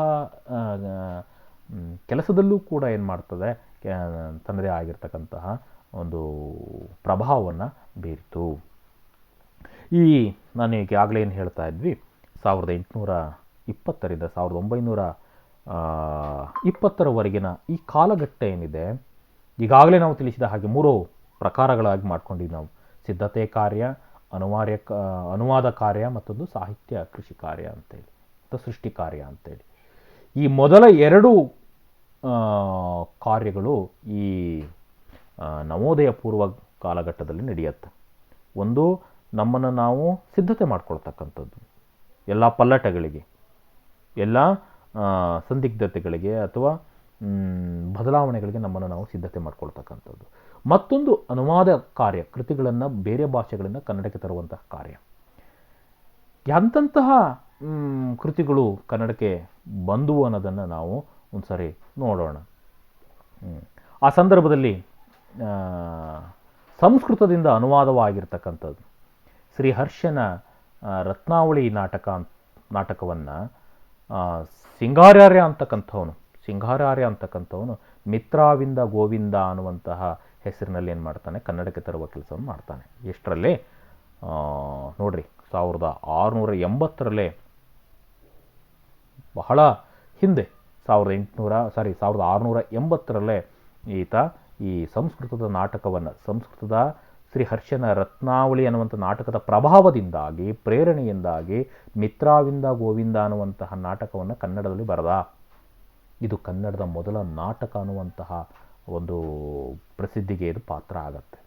ಕೆಲಸದಲ್ಲೂ ಕೂಡ ಏನು ಮಾಡ್ತದೆ, ತನ್ನದೇ ಆಗಿರ್ತಕ್ಕಂತಹ ಒಂದು ಪ್ರಭಾವವನ್ನು ಬೀರಿತು. ಈ ನಾನು ಈಗಾಗಲೇ ಏನು ಹೇಳ್ತಾ ಇದ್ವಿ, 1820ರಿಂದ 1920ರವರೆಗಿನ ಈ ಕಾಲಘಟ್ಟ ಏನಿದೆ, ಈಗಾಗಲೇ ನಾವು ತಿಳಿಸಿದ ಹಾಗೆ 3 ಪ್ರಕಾರಗಳಾಗಿ ಮಾಡ್ಕೊಂಡಿದ್ದು ನಾವು: ಸಿದ್ಧತೆ ಕಾರ್ಯ, ಅನುವಾದ ಕಾರ್ಯ, ಮತ್ತೊಂದು ಸಾಹಿತ್ಯ ಕೃಷಿ ಕಾರ್ಯ ಅಂತೇಳಿ, ಅಥವಾ ಸೃಷ್ಟಿ ಕಾರ್ಯ ಅಂತೇಳಿ. ಈ ಮೊದಲ 2 ಕಾರ್ಯಗಳು ಈ ನವೋದಯ ಪೂರ್ವ ಕಾಲಘಟ್ಟದಲ್ಲಿ ನಡೆಯುತ್ತೆ. ಒಂದು, ನಮ್ಮನ್ನು ನಾವು ಸಿದ್ಧತೆ ಮಾಡ್ಕೊಳ್ತಕ್ಕಂಥದ್ದು, ಎಲ್ಲ ಪಲ್ಲಟಗಳಿಗೆ, ಎಲ್ಲ ಸಂದಿಗ್ಧತೆಗಳಿಗೆ ಅಥವಾ ಬದಲಾವಣೆಗಳಿಗೆ ನಮ್ಮನ್ನು ನಾವು ಸಿದ್ಧತೆ ಮಾಡ್ಕೊಳ್ತಕ್ಕಂಥದ್ದು. ಮತ್ತೊಂದು ಅನುವಾದ ಕಾರ್ಯ, ಕೃತಿಗಳನ್ನು ಬೇರೆ ಭಾಷೆಗಳಿಂದ ಕನ್ನಡಕ್ಕೆ ತರುವಂತಹ ಕಾರ್ಯ. ಎಂತಹ ಕೃತಿಗಳು ಕನ್ನಡಕ್ಕೆ ಬಂದುವು ಅನ್ನೋದನ್ನು ನಾವು ಒಂದು ಸರಿ ನೋಡೋಣ. ಆ ಸಂದರ್ಭದಲ್ಲಿ ಸಂಸ್ಕೃತದಿಂದ ಅನುವಾದವಾಗಿರ್ತಕ್ಕಂಥದ್ದು ಶ್ರೀಹರ್ಷನ ರತ್ನಾವಳಿ ನಾಟಕವನ್ನು ಸಿಂಗಾರ್ಯಾರ್ಯ ಅಂತಕ್ಕಂಥವನು ಮಿತ್ರಾವಿಂದ ಗೋವಿಂದ ಅನ್ನುವಂತಹ ಹೆಸರಿನಲ್ಲಿ ಏನು ಮಾಡ್ತಾನೆ, ಕನ್ನಡಕ್ಕೆ ತರುವ ಕೆಲಸವನ್ನು ಮಾಡ್ತಾನೆ. ಎಷ್ಟರಲ್ಲಿ ನೋಡ್ರಿ, 1680ರಲ್ಲೇ, ಬಹಳ ಹಿಂದೆ, 1680ರಲ್ಲೇ ಈತ ಈ ಸಂಸ್ಕೃತದ ನಾಟಕವನ್ನು, ಸಂಸ್ಕೃತದ ಶ್ರೀಹರ್ಷನ ರತ್ನಾವಳಿ ಅನ್ನುವಂಥ ನಾಟಕದ ಪ್ರಭಾವದಿಂದಾಗಿ, ಪ್ರೇರಣೆಯಿಂದಾಗಿ ಮಿತ್ರಾವಿಂದ ಗೋವಿಂದ ಅನ್ನುವಂತಹ ನಾಟಕವನ್ನು ಕನ್ನಡದಲ್ಲಿ ಬರೆದ. ಇದು ಕನ್ನಡದ ಮೊದಲ ನಾಟಕ ಅನ್ನುವಂತಹ ಒಂದು ಪ್ರಸಿದ್ಧಿಗೆ ಇದು ಪಾತ್ರ ಆಗತ್ತೆ.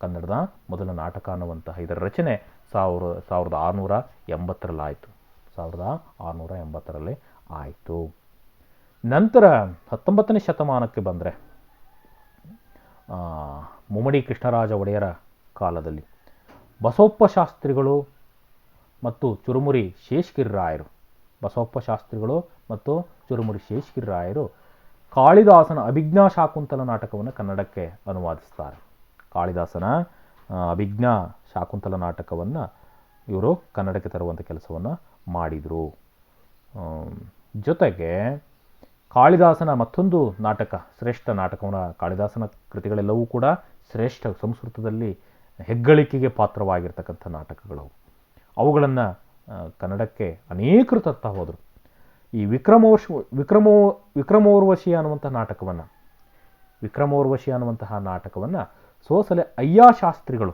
ಕನ್ನಡದ ಮೊದಲ ನಾಟಕ ಅನ್ನುವಂತಹ ಇದರ ರಚನೆ 1680ರಲ್ಲಿ ಆಯಿತು. 1680ರಲ್ಲಿ ಆಯಿತು. ನಂತರ 19ನೇ ಶತಮಾನಕ್ಕೆ ಬಂದರೆ, ಮುಮ್ಮಡಿ ಕೃಷ್ಣರಾಜ ಒಡೆಯರ ಕಾಲದಲ್ಲಿ ಬಸವಪ್ಪ ಶಾಸ್ತ್ರಿಗಳು ಮತ್ತು ಚುರುಮುರಿ ಶೇಷಗಿರಿರಾಯರು, ಕಾಳಿದಾಸನ ಅಭಿಜ್ಞಾ ಶಾಕುಂತಲ ನಾಟಕವನ್ನು ಕನ್ನಡಕ್ಕೆ ಅನುವಾದಿಸ್ತಾರೆ. ಕಾಳಿದಾಸನ ಅಭಿಜ್ಞಾ ಶಾಕುಂತಲ ನಾಟಕವನ್ನು ಇವರು ಕನ್ನಡಕ್ಕೆ ತರುವಂಥ ಕೆಲಸವನ್ನು ಮಾಡಿದರು. ಜೊತೆಗೆ ಕಾಳಿದಾಸನ ಮತ್ತೊಂದು ನಾಟಕ, ಶ್ರೇಷ್ಠ ನಾಟಕವನ್ನು, ಕಾಳಿದಾಸನ ಕೃತಿಗಳೆಲ್ಲವೂ ಕೂಡ ಶ್ರೇಷ್ಠ, ಸಂಸ್ಕೃತದಲ್ಲಿ ಹೆಗ್ಗಳಿಕೆಗೆ ಪಾತ್ರವಾಗಿರ್ತಕ್ಕಂಥ ನಾಟಕಗಳು. ಅವುಗಳನ್ನು ಕನ್ನಡಕ್ಕೆ ಅನೇಕರು ತರ್ತಾ ಹೋದರು. ಈ ವಿಕ್ರಮೋರ್ವಶಿ ಅನ್ನುವಂತಹ ನಾಟಕವನ್ನು ಸೋಸಲೆ ಅಯ್ಯಾ ಶಾಸ್ತ್ರಿಗಳು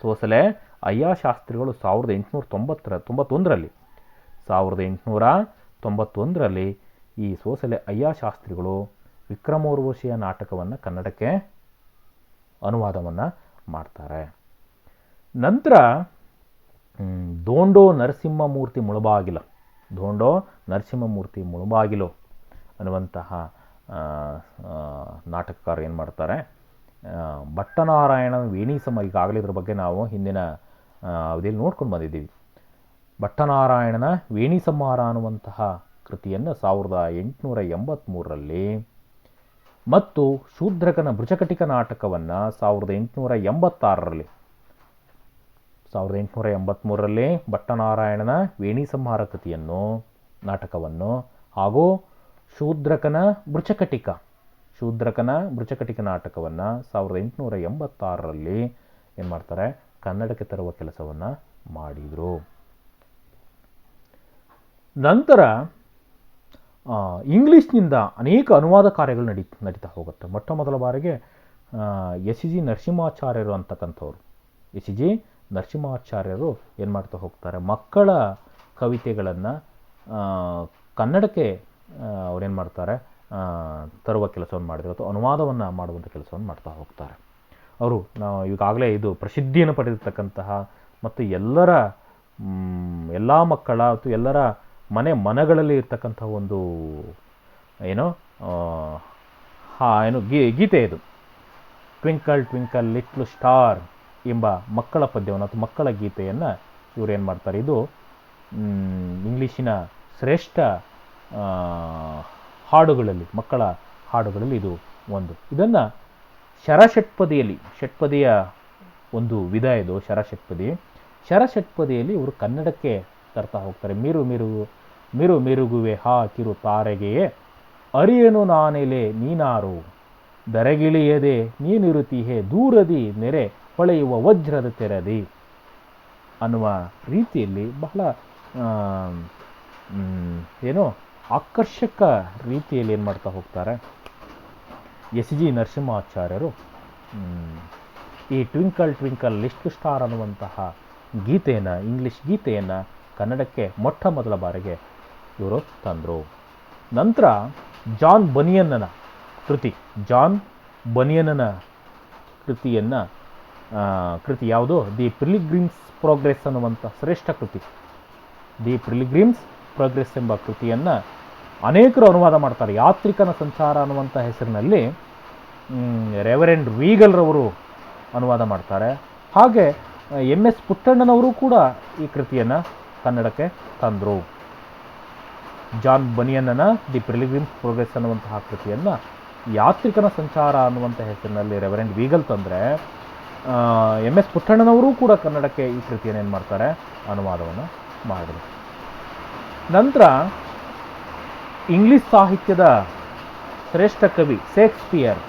1891ರಲ್ಲಿ ಈ ಸೋಸಲೆ ಅಯ್ಯಾ ಶಾಸ್ತ್ರಿಗಳು ವಿಕ್ರಮೋರ್ವಶಿಯ ನಾಟಕವನ್ನು ಕನ್ನಡಕ್ಕೆ ಅನುವಾದವನ್ನು ಮಾಡ್ತಾರೆ. ನಂತರ ದೋಂಡೋ ನರಸಿಂಹಮೂರ್ತಿ ಮುಳುಬಾಗಿಲು ಅನ್ನುವಂತಹ ನಾಟಕಕಾರ ಏನು ಮಾಡ್ತಾರೆ, ಭಟ್ಟನಾರಾಯಣ ವೇಣಿಸಂಹಾರ, ಈಗಾಗಲೇ ಇದ್ರ ಬಗ್ಗೆ ನಾವು ಹಿಂದಿನ ಅವಧಿಯಲ್ಲಿ ನೋಡ್ಕೊಂಡು ಬಂದಿದ್ದೀವಿ. ಭಟ್ಟನಾರಾಯಣನ ವೇಣಿಸಂಹಾರ ಅನ್ನುವಂತಹ ಕೃತಿಯನ್ನು 1883ರಲ್ಲಿ, ಮತ್ತು ಶೂದ್ರಕನ ಭೃಚಕಟಿಕ ನಾಟಕವನ್ನು 1883ರಲ್ಲಿ ಭಟ್ಟನಾರಾಯಣನ ವೇಣಿಸಂಹಾರ ನಾಟಕವನ್ನು ಹಾಗೂ ಶೂದ್ರಕನ ಭೃಚಕಟಿಕ ನಾಟಕವನ್ನು 1886ರಲ್ಲಿ ಏನು ಮಾಡ್ತಾರೆ, ಕನ್ನಡಕ್ಕೆ ತರುವ ಕೆಲಸವನ್ನು ಮಾಡಿದರು. ನಂತರ ಇಂಗ್ಲೀಷ್ನಿಂದ ಅನೇಕ ಅನುವಾದ ಕಾರ್ಯಗಳು ನಡೀತಾ ಹೋಗುತ್ತೆ. ಮೊಟ್ಟ ಮೊದಲ ಬಾರಿಗೆ ಎಸ್.ಜಿ. ನರಸಿಂಹಾಚಾರ್ಯರು ಅಂತಕ್ಕಂಥವ್ರು, ಏನು ಮಾಡ್ತಾ ಹೋಗ್ತಾರೆ, ಮಕ್ಕಳ ಕವಿತೆಗಳನ್ನು ಕನ್ನಡಕ್ಕೆ ಅವ್ರೇನು ಮಾಡ್ತಾರೆ, ತರುವ ಕೆಲಸವನ್ನು ಮಾಡಿದ್ರು, ಅಥವಾ ಅನುವಾದವನ್ನು ಮಾಡುವಂಥ ಕೆಲಸವನ್ನು ಮಾಡ್ತಾ ಹೋಗ್ತಾರೆ. ಅವರು ಈಗಾಗಲೇ ಇದು ಪ್ರಸಿದ್ಧಿಯನ್ನು ಪಡೆದಿರ್ತಕ್ಕಂತಹ ಮತ್ತು ಎಲ್ಲ ಮಕ್ಕಳ ಅಥವಾ ಎಲ್ಲರ ಮನಗಳಲ್ಲಿ ಇರ್ತಕ್ಕಂಥ ಒಂದು ಗೀತೆ ಇದು. ಟ್ವಿಂಕಲ್ ಟ್ವಿಂಕಲ್ ಲಿಟ್ಲ್ ಸ್ಟಾರ್ ಎಂಬ ಮಕ್ಕಳ ಪದ್ಯವನ್ನು ಅಥವಾ ಮಕ್ಕಳ ಗೀತೆಯನ್ನು ಇವರು ಏನು ಮಾಡ್ತಾರೆ, ಇದು ಇಂಗ್ಲೀಷಿನ ಶ್ರೇಷ್ಠ ಹಾಡುಗಳಲ್ಲಿ, ಮಕ್ಕಳ ಹಾಡುಗಳಲ್ಲಿ ಇದು ಒಂದು. ಇದನ್ನು ಷಟ್ಪದಿಯ ಒಂದು ವಿಧ ಇದು ಶರಷಟ್ಪದಿ. ಶರಷಟ್ಪದಿಯಲ್ಲಿ ಇವರು ಕನ್ನಡಕ್ಕೆ ತರ್ತಾ ಹೋಗ್ತಾರೆ. ಮಿರು ಮಿರುಗುವೆ ಹಾ ಕಿರು ತಾರೆಗೆಯೇ ಅರಿಯನು ನಾನೆಲೆ ನೀನಾರು ದರಗಿಳಿಯದೆ ನೀನಿರುತ್ತೀಹೆ ದೂರದಿ ನೆರೆ ಹೊಳೆಯುವ ವಜ್ರದ ತೆರದಿ ಅನ್ನುವ ರೀತಿಯಲ್ಲಿ ಬಹಳ ಏನೋ ಆಕರ್ಷಕ ರೀತಿಯಲ್ಲಿ ಏನು ಮಾಡ್ತಾ ಹೋಗ್ತಾರೆ ಎಸ್ ಜಿ ನರಸಿಂಹಾಚಾರ್ಯರು ಈ ಟ್ವಿಂಕಲ್ ಟ್ವಿಂಕಲ್ ಲಿಟಲ್ ಸ್ಟಾರ್ ಅನ್ನುವಂತಹ ಗೀತೆಯನ್ನು, ಇಂಗ್ಲಿಷ್ ಗೀತೆಯನ್ನು ಕನ್ನಡಕ್ಕೆ ಮೊಟ್ಟ ಮೊದಲ ಬಾರಿಗೆ ಇವರು ತಂದರು. ನಂತರ ಜಾನ್ ಬನಿಯನ್ನನ ಕೃತಿ ಯಾವುದು, ದಿ ಪಿಲ್ಗ್ರಿಮ್ಸ್ ಪ್ರೋಗ್ರೆಸ್ ಅನ್ನುವಂಥ ಶ್ರೇಷ್ಠ ಕೃತಿ. ದಿ ಪಿಲ್ಗ್ರಿಮ್ಸ್ ಪ್ರೋಗ್ರೆಸ್ ಎಂಬ ಕೃತಿಯನ್ನು ಅನೇಕರು ಅನುವಾದ ಮಾಡ್ತಾರೆ. ಯಾತ್ರಿಕನ ಸಂಚಾರ ಅನ್ನುವಂಥ ಹೆಸರಿನಲ್ಲಿ ರೆವರೆಂಡ್ ವೀಗಲ್ರವರು ಅನುವಾದ ಮಾಡ್ತಾರೆ. ಹಾಗೆ MS ಪುಟ್ಟಣ್ಣನವರು ಕೂಡ ಈ ಕೃತಿಯನ್ನು ಕನ್ನಡಕ್ಕೆ ತಂದರು. ಜಾನ್ ಬನಿಯನ್ನನ ದಿ ಪಿಲ್ಗ್ರಿಮ್ಸ್ ಪ್ರೋಗ್ರೆಸ್ ಅನ್ನುವಂತಹ ಕೃತಿಯನ್ನು ಯಾತ್ರಿಕನ ಸಂಚಾರ ಅನ್ನುವಂಥ ಹೆಸರಿನಲ್ಲಿ ರೆವರೆಂಡ್ ವೀಗಲ್ ತಂದರೆ, MS ಪುಟ್ಟಣ್ಣನವರು ಕೂಡ ಕನ್ನಡಕ್ಕೆ ಈ ಕೃತಿಯನ್ನು ಏನು ಮಾಡ್ತಾರೆ, ಅನುವಾದವನ್ನು ಮಾಡಿದರು. ನಂತರ ಇಂಗ್ಲಿಷ್ ಸಾಹಿತ್ಯದ ಶ್ರೇಷ್ಠ ಕವಿ ಶೇಕ್ಸ್ಪಿಯರ್,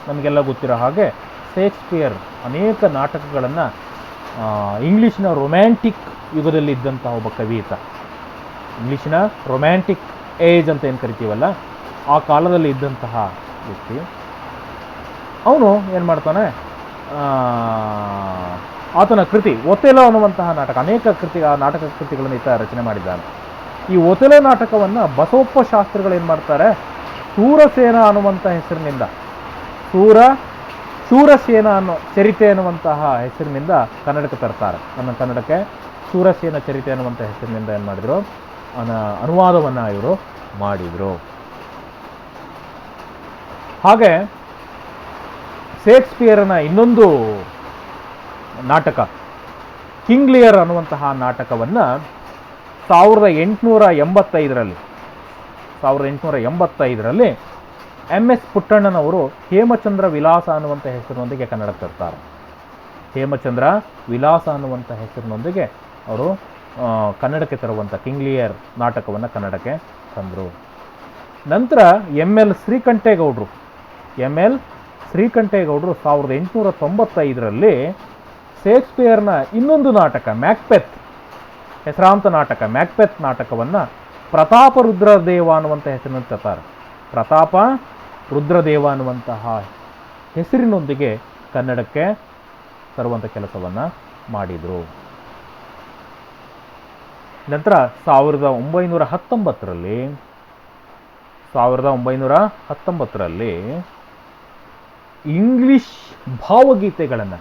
ನಮಗೆಲ್ಲ ಗೊತ್ತಿರೋ ಹಾಗೆ ಶೇಕ್ಸ್ಪಿಯರ್ ಅನೇಕ ನಾಟಕಗಳನ್ನು, ಇಂಗ್ಲೀಷಿನ ರೊಮ್ಯಾಂಟಿಕ್ ಯುಗದಲ್ಲಿ ಇದ್ದಂತಹ ಒಬ್ಬ ಕವಿಯಿತ, ಇಂಗ್ಲೀಷಿನ ರೊಮ್ಯಾಂಟಿಕ್ ಏಜ್ ಅಂತ ಏನು ಕರಿತೀವಲ್ಲ, ಆ ಕಾಲದಲ್ಲಿ ಇದ್ದಂತಹ ವ್ಯಕ್ತಿ. ಅವನು ಏನು ಮಾಡ್ತಾನೆ, ಆತನ ಕೃತಿ ಒಥೆಲೋ ಅನ್ನುವಂತಹ ನಾಟಕ, ಅನೇಕ ನಾಟಕ ಕೃತಿಗಳನ್ನು ಈತ ರಚನೆ ಮಾಡಿದ್ದಾನೆ. ಈ ಒಥೆಲೋ ನಾಟಕವನ್ನು ಬಸವಪ್ಪ ಶಾಸ್ತ್ರಿಗಳು ಏನು ಮಾಡ್ತಾರೆ, ಶೂರಸೇನ ಅನ್ನುವಂಥ ಹೆಸರಿನಿಂದ, ಶೂರಸೇನ ಅನ್ನೋ ಚರಿತೆ ಅನ್ನುವಂತಹ ಹೆಸರಿನಿಂದ ಕನ್ನಡಕ್ಕೆ ತರ್ತಾರೆ. ಕನ್ನಡಕ್ಕೆ ಶೂರಸೇನ ಚರಿತೆ ಅನ್ನುವಂಥ ಹೆಸರಿನಿಂದ ಏನು ಮಾಡಿದರು, ಅನುವಾದವನ್ನು ಇವರು ಮಾಡಿದರು. ಹಾಗೆ ಶೇಕ್ಸ್ಪಿಯರನ ಇನ್ನೊಂದು ನಾಟಕ ಕಿಂಗ್ ಲಿಯರ್ ಅನ್ನುವಂತಹ ನಾಟಕವನ್ನು 1885ರಲ್ಲಿ MS ಪುಟ್ಟಣ್ಣನವರು ಹೇಮಚಂದ್ರ ವಿಲಾಸ ಅನ್ನುವಂಥ ಹೆಸರಿನೊಂದಿಗೆ ಕನ್ನಡಕ್ಕೆ ತರ್ತಾರೆ. ಹೇಮಚಂದ್ರ ವಿಲಾಸ ಅನ್ನುವಂಥ ಹೆಸರಿನೊಂದಿಗೆ ಅವರು ಕನ್ನಡಕ್ಕೆ ತರುವಂಥ ಕಿಂಗ್ ಲಿಯರ್ ನಾಟಕವನ್ನು ಕನ್ನಡಕ್ಕೆ ತಂದರು. ನಂತರ ML ಶ್ರೀಕಂಠೇಗೌಡರು 1895ರಲ್ಲಿ ಶೇಕ್ಸ್ಪಿಯರ್ನ ಇನ್ನೊಂದು ನಾಟಕ ಮ್ಯಾಕ್ಬೆತ್, ಹೆಸರಾಂತ ನಾಟಕ ಮ್ಯಾಕ್ಬೆತ್ ನಾಟಕವನ್ನು ಪ್ರತಾಪ ರುದ್ರದೇವ ಅನ್ನುವಂಥ ಹೆಸರಿನಲ್ಲಿ ತರ್ತಾರೆ. ಪ್ರತಾಪ ರುದ್ರದೇವ ಅನ್ನುವಂತಹ ಹೆಸರಿನೊಂದಿಗೆ ಕನ್ನಡಕ್ಕೆ ತರುವಂಥ ಕೆಲಸವನ್ನು ಮಾಡಿದರು. ನಂತರ 1919ರಲ್ಲಿ ಇಂಗ್ಲಿಷ್ ಭಾವಗೀತೆಗಳನ್ನು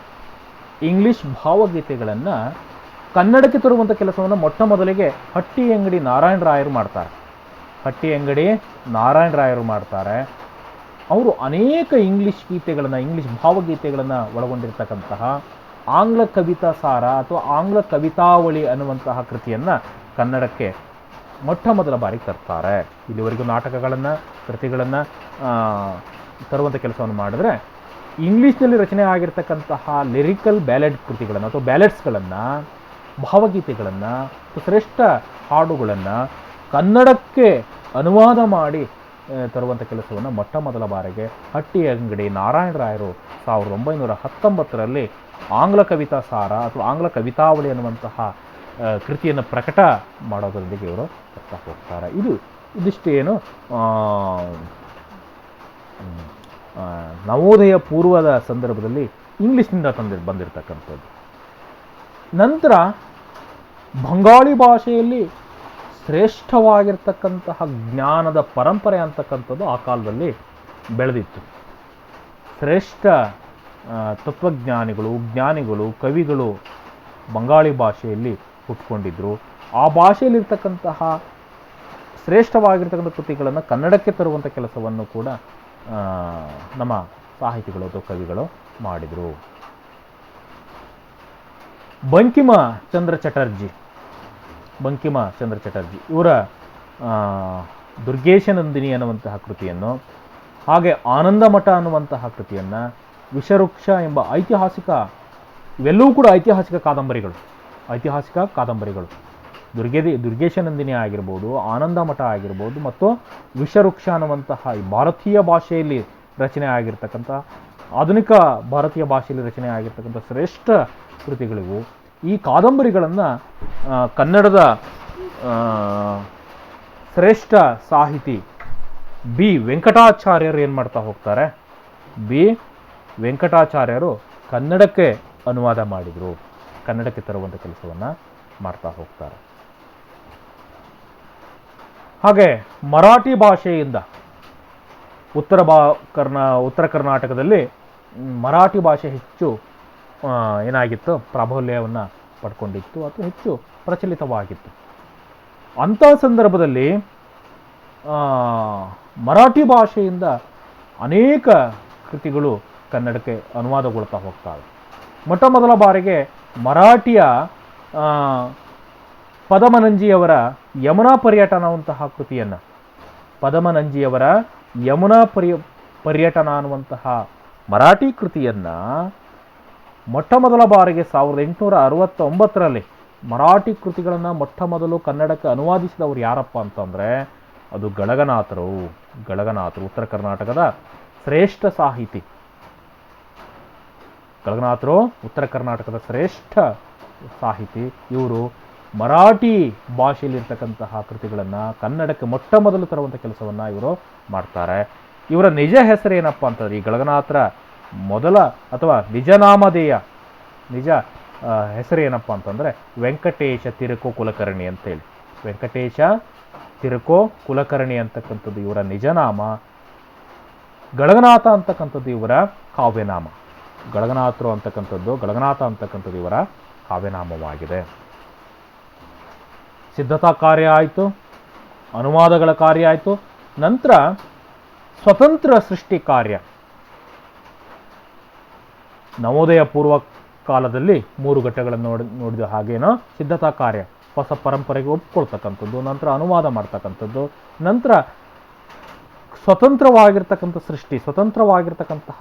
ಕನ್ನಡಕ್ಕೆ ತರುವಂಥ ಕೆಲಸವನ್ನು ಮೊಟ್ಟ ಮೊದಲಿಗೆ ಹಟ್ಟಿಯಂಗಡಿ ನಾರಾಯಣ ರಾಯರು ಮಾಡ್ತಾರೆ. ಅವರು ಅನೇಕ ಇಂಗ್ಲಿಷ್ ಭಾವಗೀತೆಗಳನ್ನು ಒಳಗೊಂಡಿರ್ತಕ್ಕಂತಹ ಆಂಗ್ಲ ಕವಿತಾ ಸಾರ ಅಥವಾ ಆಂಗ್ಲ ಕವಿತಾವಳಿ ಅನ್ನುವಂತಹ ಕೃತಿಯನ್ನು ಕನ್ನಡಕ್ಕೆ ಮೊಟ್ಟ ಮೊದಲ ಬಾರಿ ತರ್ತಾರೆ. ಇಲ್ಲಿವರೆಗೂ ಕೃತಿಗಳನ್ನು ತರುವಂಥ ಕೆಲಸವನ್ನು ಮಾಡಿದ್ರೆ, ಇಂಗ್ಲೀಷ್ನಲ್ಲಿ ರಚನೆ ಆಗಿರ್ತಕ್ಕಂತಹ ಲಿರಿಕಲ್ ಬ್ಯಾಲೆಡ್ ಕೃತಿಗಳನ್ನು ಅಥವಾ ಬ್ಯಾಲೆಡ್ಸ್ಗಳನ್ನು, ಭಾವಗೀತೆಗಳನ್ನು, ಶ್ರೇಷ್ಠ ಹಾಡುಗಳನ್ನು ಕನ್ನಡಕ್ಕೆ ಅನುವಾದ ಮಾಡಿ ತರುವಂಥ ಕೆಲಸವನ್ನು ಮೊಟ್ಟ ಮೊದಲ ಬಾರಿಗೆ ಹಟ್ಟಿಯಂಗಡಿ ನಾರಾಯಣ ರಾಯರು 1919ರಲ್ಲಿ ಆಂಗ್ಲ ಕವಿತಾ ಸಾರ ಅಥವಾ ಆಂಗ್ಲ ಕವಿತಾವಳಿ ಅನ್ನುವಂತಹ ಕೃತಿಯನ್ನು ಪ್ರಕಟ ಮಾಡೋದರೊಂದಿಗೆ ಇವರು ಬರ್ತಾ ಹೋಗ್ತಾರೆ. ಇದಿಷ್ಟೇನು ನವೋದಯ ಪೂರ್ವದ ಸಂದರ್ಭದಲ್ಲಿ ಇಂಗ್ಲೀಷ್ನಿಂದ ಬಂದಿರತಕ್ಕಂಥದ್ದು. ನಂತರ ಬಂಗಾಳಿ ಭಾಷೆಯಲ್ಲಿ ಶ್ರೇಷ್ಠವಾಗಿರ್ತಕ್ಕಂತಹ ಜ್ಞಾನದ ಪರಂಪರೆ ಅಂತಕ್ಕಂಥದ್ದು ಆ ಕಾಲದಲ್ಲಿ ಬೆಳೆದಿತ್ತು. ಶ್ರೇಷ್ಠ ಜ್ಞಾನಿಗಳು, ಕವಿಗಳು ಬಂಗಾಳಿ ಭಾಷೆಯಲ್ಲಿ ಹುಟ್ಕೊಂಡಿದ್ರು. ಆ ಭಾಷೆಯಲ್ಲಿರ್ತಕ್ಕಂತಹ ಶ್ರೇಷ್ಠವಾಗಿರ್ತಕ್ಕಂಥ ಕೃತಿಗಳನ್ನು ಕನ್ನಡಕ್ಕೆ ತರುವಂಥ ಕೆಲಸವನ್ನು ಕೂಡ ನಮ್ಮ ಸಾಹಿತಿಗಳು ಅಥವಾ ಕವಿಗಳು ಮಾಡಿದರು. ಬಂಕಿಮ ಚಂದ್ರ ಚಟರ್ಜಿ ಬಂಕಿಮ ಚಂದ್ರ ಚಟರ್ಜಿ ಇವರ ದುರ್ಗೇಶ ನಂದಿನಿ ಅನ್ನುವಂತಹ ಕೃತಿಯನ್ನು, ಹಾಗೆ ಆನಂದ ಮಠ ಅನ್ನುವಂತಹ ಕೃತಿಯನ್ನು, ವಿಷವೃಕ್ಷ ಎಂಬ ಐತಿಹಾಸಿಕ, ಇವೆಲ್ಲವೂ ಕೂಡ ಐತಿಹಾಸಿಕ ಕಾದಂಬರಿಗಳು. ದುರ್ಗೇಶ ನಂದಿನಿ ಆಗಿರ್ಬೋದು, ಆನಂದ ಮಠ ಆಗಿರ್ಬೋದು, ಮತ್ತು ವಿಷವೃಕ್ಷ ಅನ್ನುವಂತಹ ಭಾರತೀಯ ಭಾಷೆಯಲ್ಲಿ ರಚನೆ ಆಗಿರ್ತಕ್ಕಂಥ, ಆಧುನಿಕ ಭಾರತೀಯ ಭಾಷೆಯಲ್ಲಿ ರಚನೆ ಆಗಿರ್ತಕ್ಕಂಥ ಶ್ರೇಷ್ಠ ಕೃತಿಗಳಿವು. ಈ ಕಾದಂಬರಿಗಳನ್ನು ಕನ್ನಡದ ಶ್ರೇಷ್ಠ ಸಾಹಿತಿ ಬಿ ವೆಂಕಟಾಚಾರ್ಯರು ಏನು ಮಾಡ್ತಾ ಹೋಗ್ತಾರೆ, ಬಿ ವೆಂಕಟಾಚಾರ್ಯರು ಕನ್ನಡಕ್ಕೆ ಅನುವಾದ ಮಾಡಿದರು, ಕನ್ನಡಕ್ಕೆ ತರುವಂಥ ಕೆಲಸವನ್ನು ಮಾಡ್ತಾ ಹೋಗ್ತಾರೆ. ಹಾಗೆ ಮರಾಠಿ ಭಾಷೆಯಿಂದ ಉತ್ತರ ಕರ್ನಾಟಕದಲ್ಲಿ ಮರಾಠಿ ಭಾಷೆ ಹೆಚ್ಚು ಏನಾಗಿತ್ತು, ಪ್ರಾಬಲ್ಯವನ್ನು ಪಡ್ಕೊಂಡಿತ್ತು ಅಥವಾ ಹೆಚ್ಚು ಪ್ರಚಲಿತವಾಗಿತ್ತು. ಅಂಥ ಸಂದರ್ಭದಲ್ಲಿ ಮರಾಠಿ ಭಾಷೆಯಿಂದ ಅನೇಕ ಕೃತಿಗಳು ಕನ್ನಡಕ್ಕೆ ಅನುವಾದಗೊಳ್ತಾ ಹೋಗ್ತವೆ. ಮೊಟ್ಟ ಮೊದಲ ಬಾರಿಗೆ ಮರಾಠಿಯ ಪದಮನಂಜಿಯವರ ಯಮುನಾ ಪರ್ಯಟನ ಅನ್ನುವಂತಹ ಕೃತಿಯನ್ನು, ಪದಮನಂಜಿಯವರ ಯಮುನಾ ಪರ್ಯಟನ ಅನ್ನುವಂತಹ ಮರಾಠಿ ಕೃತಿಯನ್ನು ಮೊಟ್ಟ ಮೊದಲ ಬಾರಿಗೆ 1869ರಲ್ಲಿ ಮರಾಠಿ ಕೃತಿಗಳನ್ನು ಮೊಟ್ಟ ಮೊದಲು ಕನ್ನಡಕ್ಕೆ ಅನುವಾದಿಸಿದವರು ಯಾರಪ್ಪ ಅಂತಂದರೆ ಅದು ಗಳಗನಾಥರು. ಉತ್ತರ ಕರ್ನಾಟಕದ ಶ್ರೇಷ್ಠ ಸಾಹಿತಿ ಗಳಗನಾಥರು, ಉತ್ತರ ಕರ್ನಾಟಕದ ಶ್ರೇಷ್ಠ ಸಾಹಿತಿ. ಇವರು ಮರಾಠಿ ಭಾಷೆಯಲ್ಲಿರ್ತಕ್ಕಂತಹ ಕೃತಿಗಳನ್ನು ಕನ್ನಡಕ್ಕೆ ಮೊಟ್ಟ ಮೊದಲು ತರುವಂಥ ಕೆಲಸವನ್ನು ಇವರು ಮಾಡ್ತಾರೆ. ಇವರ ನಿಜ ಹೆಸರೇನಪ್ಪ ಅಂತಂದರೆ, ಈ ಗಳಗನಾಥರ ಮೊದಲ ಅಥವಾ ನಿಜನಾಮಧೇಯ, ನಿಜ ಹೆಸರೇನಪ್ಪ ಅಂತಂದರೆ ವೆಂಕಟೇಶ ತಿರುಕೋ ಕುಲಕರ್ಣಿ ಅಂತೇಳಿ. ವೆಂಕಟೇಶ ತಿರುಕೋ ಕುಲಕರ್ಣಿ ಅಂತಕ್ಕಂಥದ್ದು ಇವರ ನಿಜನಾಮ. ಗಳಗನಾಥ ಅಂತಕ್ಕಂಥದ್ದು ಇವರ ಕಾವ್ಯನಾಮ. ಗಳಗನಾಥ ಅಂತಕ್ಕಂಥದ್ದು ಇವರ ಕಾವ್ಯನಾಮವಾಗಿದೆ. ಸಿದ್ಧತಾ ಕಾರ್ಯ ಆಯಿತು, ಅನುವಾದಗಳ ಕಾರ್ಯ ಆಯಿತು. ನಂತರ ಸ್ವತಂತ್ರ ಸೃಷ್ಟಿ ಕಾರ್ಯ. ನವೋದಯ ಪೂರ್ವ ಕಾಲದಲ್ಲಿ 3 ಘಟ್ಟಗಳನ್ನು ನೋಡಿದ ಹಾಗೇನೋ ಸಿದ್ಧತಾ ಕಾರ್ಯ, ಹೊಸ ಪರಂಪರೆಗೆ ಒಪ್ಕೊಳ್ತಕ್ಕಂಥದ್ದು, ನಂತರ ಅನುವಾದ ಮಾಡ್ತಕ್ಕಂಥದ್ದು, ನಂತರ ಸ್ವತಂತ್ರವಾಗಿರ್ತಕ್ಕಂಥ ಸೃಷ್ಟಿ, ಸ್ವತಂತ್ರವಾಗಿರ್ತಕ್ಕಂತಹ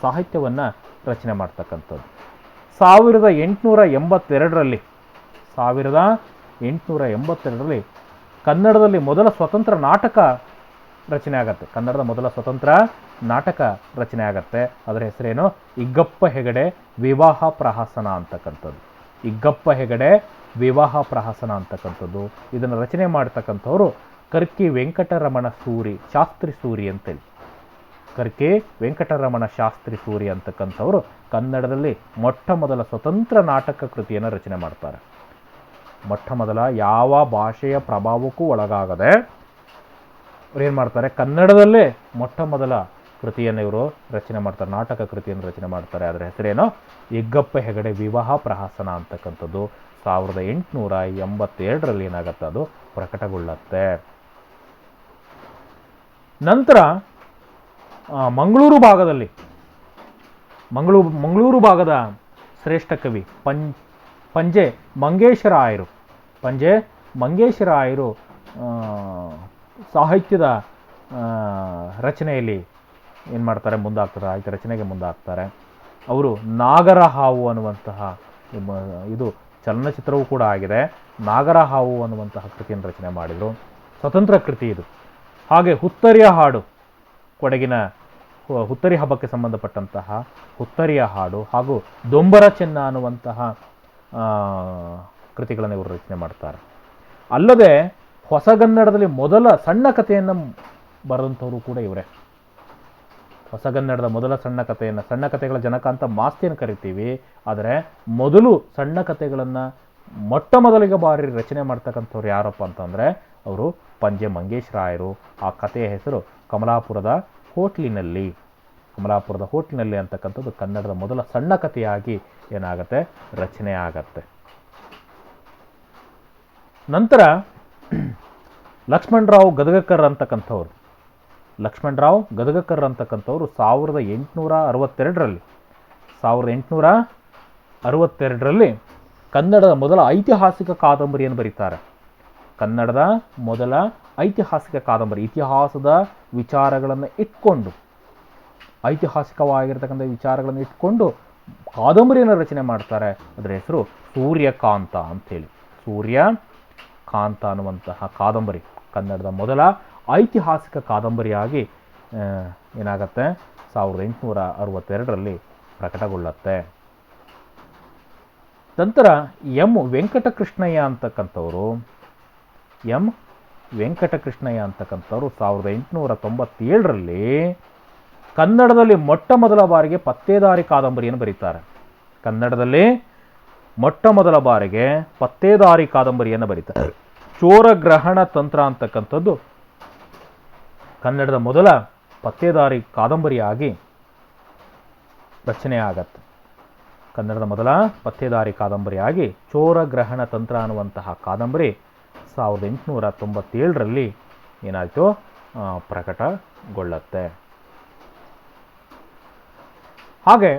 ಸಾಹಿತ್ಯವನ್ನು ರಚನೆ ಮಾಡ್ತಕ್ಕಂಥದ್ದು. 1882ರಲ್ಲಿ ಕನ್ನಡದಲ್ಲಿ ಮೊದಲ ಸ್ವತಂತ್ರ ನಾಟಕ ರಚನೆ ಆಗತ್ತೆ. ಅದರ ಹೆಸರೇನು? ಇಗ್ಗಪ್ಪ ಹೆಗಡೆ ವಿವಾಹ ಪ್ರಹಸನ ಅಂತಕ್ಕಂಥದ್ದು. ಇದನ್ನು ರಚನೆ ಮಾಡ್ತಕ್ಕಂಥವ್ರು ಕರ್ಕಿ ವೆಂಕಟರಮಣ ಶಾಸ್ತ್ರಿ ಸೂರಿ ಅಂತೇಳಿ. ಅಂತಕ್ಕಂಥವ್ರು ಕನ್ನಡದಲ್ಲಿ ಮೊಟ್ಟ ಮೊದಲ ಸ್ವತಂತ್ರ ನಾಟಕ ಕೃತಿಯನ್ನು ರಚನೆ ಮಾಡ್ತಾರೆ. ಮೊಟ್ಟ ಮೊದಲ ಯಾವ ಭಾಷೆಯ ಪ್ರಭಾವಕ್ಕೂ ಒಳಗಾಗದೆ ಅವ್ರು ಏನು ಮಾಡ್ತಾರೆ, ಕನ್ನಡದಲ್ಲೇ ಮೊಟ್ಟ ಮೊದಲ ಕೃತಿಯನ್ನು ಇವರು ರಚನೆ ಮಾಡ್ತಾರೆ, ನಾಟಕ ಕೃತಿಯನ್ನು ರಚನೆ ಮಾಡ್ತಾರೆ. ಅದರ ಹೆಸರೇನೋ ಇಗ್ಗಪ್ಪ ಹೆಗಡೆ ವಿವಾಹ ಪ್ರಹಸನ ಅಂತಕ್ಕಂಥದ್ದು. 1882ರಲ್ಲಿ ಏನಾಗತ್ತೆ, ಅದು ಪ್ರಕಟಗೊಳ್ಳುತ್ತೆ. ನಂತರ ಮಂಗಳೂರು ಭಾಗದ ಶ್ರೇಷ್ಠ ಕವಿ ಪಂಜೆ ಮಂಗೇಶರಾಯರು ಸಾಹಿತ್ಯದ ರಚನೆಯಲ್ಲಿ ಏನು ಮಾಡ್ತಾರೆ, ಸಾಹಿತ್ಯ ರಚನೆಗೆ ಮುಂದಾಗ್ತಾರೆ. ಅವರು ನಾಗರಹಾವು ಅನ್ನುವಂತಹ, ಇದು ಚಲನಚಿತ್ರವೂ ಕೂಡ ಆಗಿದೆ, ನಾಗರಹಾವು ಅನ್ನುವಂತಹ ಕೃತಿಯನ್ನು ರಚನೆ ಮಾಡಿದರು. ಸ್ವತಂತ್ರ ಕೃತಿ ಇದು. ಹಾಗೆ ಹುತ್ತರಿಯ ಹಾಡು, ಕೊಡಗಿನ ಹುತ್ತರಿ ಹಬ್ಬಕ್ಕೆ ಸಂಬಂಧಪಟ್ಟಂತಹ ಹುತ್ತರಿಯ ಹಾಡು ಹಾಗೂ ದೊಂಬರ ಚೆನ್ನ ಅನ್ನುವಂತಹ ಕೃತಿಗಳನ್ನು ಇವರು ರಚನೆ ಮಾಡ್ತಾರೆ. ಅಲ್ಲದೆ ಹೊಸಗನ್ನಡದಲ್ಲಿ ಮೊದಲ ಸಣ್ಣ ಕಥೆಯನ್ನು ಬರೆದಂಥವರು ಕೂಡ ಇವರೇ. ಹೊಸಗನ್ನಡದ ಮೊದಲ ಸಣ್ಣ ಕಥೆಗಳ ಜನಕ ಅಂತ ಮಾಸ್ತಿಯನ್ನು ಕರಿತೀವಿ. ಆದರೆ ಮೊದಲು ಸಣ್ಣ ಕಥೆಗಳನ್ನು ಮೊಟ್ಟ ಮೊದಲಿಗೆ ಬಾರಿ ರಚನೆ ಮಾಡ್ತಕ್ಕಂಥವ್ರು ಯಾರಪ್ಪ ಅಂತಂದರೆ ಅವರು ಪಂಜೆ ಮಂಗೇಶರಾಯರು. ಆ ಕಥೆಯ ಹೆಸರು ಕಮಲಾಪುರದ ಹೋಟ್ಲಿನಲ್ಲಿ ಅಂತಕ್ಕಂಥದ್ದು ಕನ್ನಡದ ಮೊದಲ ಸಣ್ಣ ಕಥೆಯಾಗಿ ಏನಾಗತ್ತೆ, ರಚನೆ ಆಗತ್ತೆ. ನಂತರ ಲಕ್ಷ್ಮಣರಾವ್ ಗದಗಕರ್ ಅಂತಕ್ಕಂಥವ್ರು 1862ರಲ್ಲಿ 62ರಲ್ಲಿ ಕನ್ನಡದ ಮೊದಲ ಐತಿಹಾಸಿಕ ಕಾದಂಬರಿಯನ್ನು ಬರೀತಾರೆ. ಕನ್ನಡದ ಮೊದಲ ಐತಿಹಾಸಿಕ ಕಾದಂಬರಿ, ಇತಿಹಾಸದ ವಿಚಾರಗಳನ್ನು ಇಟ್ಕೊಂಡು, ಐತಿಹಾಸಿಕವಾಗಿರ್ತಕ್ಕಂಥ ವಿಚಾರಗಳನ್ನು ಇಟ್ಕೊಂಡು ಕಾದಂಬರಿಯನ್ನು ರಚನೆ ಮಾಡ್ತಾರೆ. ಅದರ ಹೆಸರು ಸೂರ್ಯಕಾಂತ ಅಂಥೇಳಿ. ಸೂರ್ಯಕಾಂತ ಅನ್ನುವಂತಹ ಕಾದಂಬರಿ ಕನ್ನಡದ ಮೊದಲ ಐತಿಹಾಸಿಕ ಕಾದಂಬರಿಯಾಗಿ ಏನಾಗತ್ತೆ 1862ರಲ್ಲಿ ಪ್ರಕಟಗೊಳ್ಳುತ್ತೆ. ನಂತರ ಎಂ ವೆಂಕಟಕೃಷ್ಣಯ್ಯ ಅಂತಕ್ಕಂಥವರು 1897ರಲ್ಲಿ ಕನ್ನಡದಲ್ಲಿ ಮೊಟ್ಟ ಮೊದಲ ಬಾರಿಗೆ ಪತ್ತೇದಾರಿ ಕಾದಂಬರಿಯನ್ನು ಬರೀತಾರೆ. ಕನ್ನಡದಲ್ಲಿ ಮೊಟ್ಟ ಮೊದಲ ಬಾರಿಗೆ ಪತ್ತೇದಾರಿ ಕಾದಂಬರಿಯನ್ನು ಬರೀತಾರೆ. ಚೋರಗ್ರಹಣ ತಂತ್ರ ಅಂತಕ್ಕಂಥದ್ದು ಕನ್ನಡದ ಮೊದಲ ಪತ್ತೇದಾರಿ ಕಾದಂಬರಿಯಾಗಿ ರಚನೆ ಆಗತ್ತೆ. ಕನ್ನಡದ ಮೊದಲ ಪತ್ತೇದಾರಿ ಕಾದಂಬರಿಯಾಗಿ ಚೋರಗ್ರಹಣ ತಂತ್ರ ಅನ್ನುವಂತಹ ಕಾದಂಬರಿ 1897ರಲ್ಲಿ ಏನಾಯಿತು, ಪ್ರಕಟಗೊಳ್ಳುತ್ತೆ. ಹಾಗೆ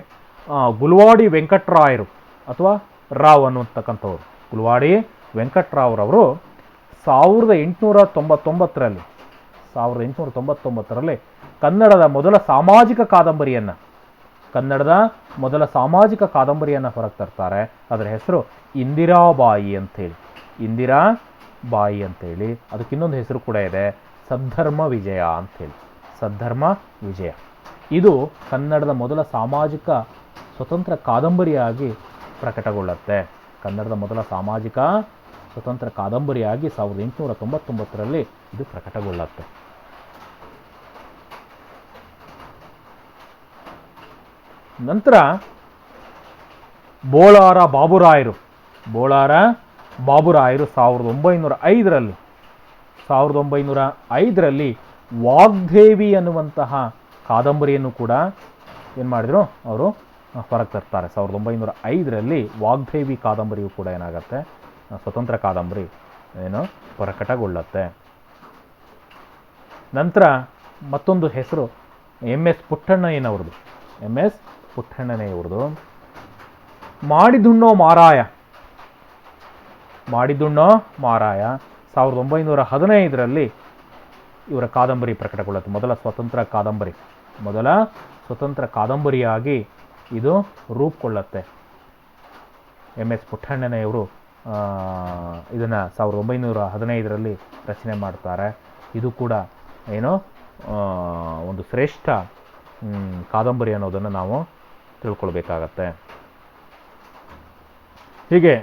ಗುಲ್ವಾಡಿ ವೆಂಕಟರಾಯರು ಅಥವಾ ರಾವ್ ಅನ್ನುವಂತಕ್ಕಂಥವ್ರು, ಗುಲ್ವಾಡಿ ವೆಂಕಟರಾವ್ರವರು 1899ರಲ್ಲಿ ಕನ್ನಡದ ಮೊದಲ ಸಾಮಾಜಿಕ ಕಾದಂಬರಿಯನ್ನು ಹೊರಗೆ ತರ್ತಾರೆ. ಅದರ ಹೆಸರು ಇಂದಿರಾಬಾಯಿ ಅಂತೇಳಿ. ಅದಕ್ಕೆ ಇನ್ನೊಂದು ಹೆಸರು ಕೂಡ ಇದೆ, ಸದ್ಧರ್ಮ ವಿಜಯ ಅಂಥೇಳಿ. ಸದ್ಧರ್ಮ ವಿಜಯ ಇದು ಕನ್ನಡದ ಮೊದಲ ಸಾಮಾಜಿಕ ಸ್ವತಂತ್ರ ಕಾದಂಬರಿಯಾಗಿ ಪ್ರಕಟಗೊಳ್ಳುತ್ತೆ. ಕನ್ನಡದ ಮೊದಲ ಸಾಮಾಜಿಕ ಸ್ವತಂತ್ರ ಕಾದಂಬರಿಯಾಗಿ 1899ರಲ್ಲಿ ಇದು ಪ್ರಕಟಗೊಳ್ಳುತ್ತೆ. ನಂತರ ಬೋಳಾರ ಬಾಬುರಾಯರು 1905ರಲ್ಲಿ ವಾಗ್ದೇವಿ ಅನ್ನುವಂತಹ ಕಾದಂಬರಿಯನ್ನು ಕೂಡ ಏನು ಮಾಡಿದ್ರು, ಅವರು ಹೊರಗೆ ತರ್ತಾರೆ. 1905ರಲ್ಲಿ ವಾಗ್ದೇವಿ ಕಾದಂಬರಿಯು ಕೂಡ ಏನಾಗುತ್ತೆ, ಸ್ವತಂತ್ರ ಕಾದಂಬರಿ ಪ್ರಕಟಗೊಳ್ಳುತ್ತೆ. ನಂತರ ಮತ್ತೊಂದು ಹೆಸರು ಎಂ ಎಸ್ ಪುಟ್ಟಣ್ಣಯ್ಯನವ್ರದ್ದು ಮಾಡಿದುಣ್ಣೋ ಮಾರಾಯ 1915ರಲ್ಲಿ ಇವರ ಕಾದಂಬರಿ ಪ್ರಕಟಗೊಳ್ಳುತ್ತೆ. ಮೊದಲ ಸ್ವತಂತ್ರ ಕಾದಂಬರಿಯಾಗಿ ಇದು ರೂಪುಗೊಳ್ಳುತ್ತೆ. ಎಂ ಎಸ್ ಪುಟ್ಟಣ್ಣಯ್ಯನವರು ಇದನ್ನು 1915ರಲ್ಲಿ ರಚನೆ ಮಾಡ್ತಾರೆ. ಇದು ಕೂಡ ಒಂದು ಶ್ರೇಷ್ಠ ಕಾದಂಬರಿ ಅನ್ನೋದನ್ನು ನಾವು ತಿಳ್ಕೊಳ್ಬೇಕಾಗತ್ತೆ. ಹೀಗೆ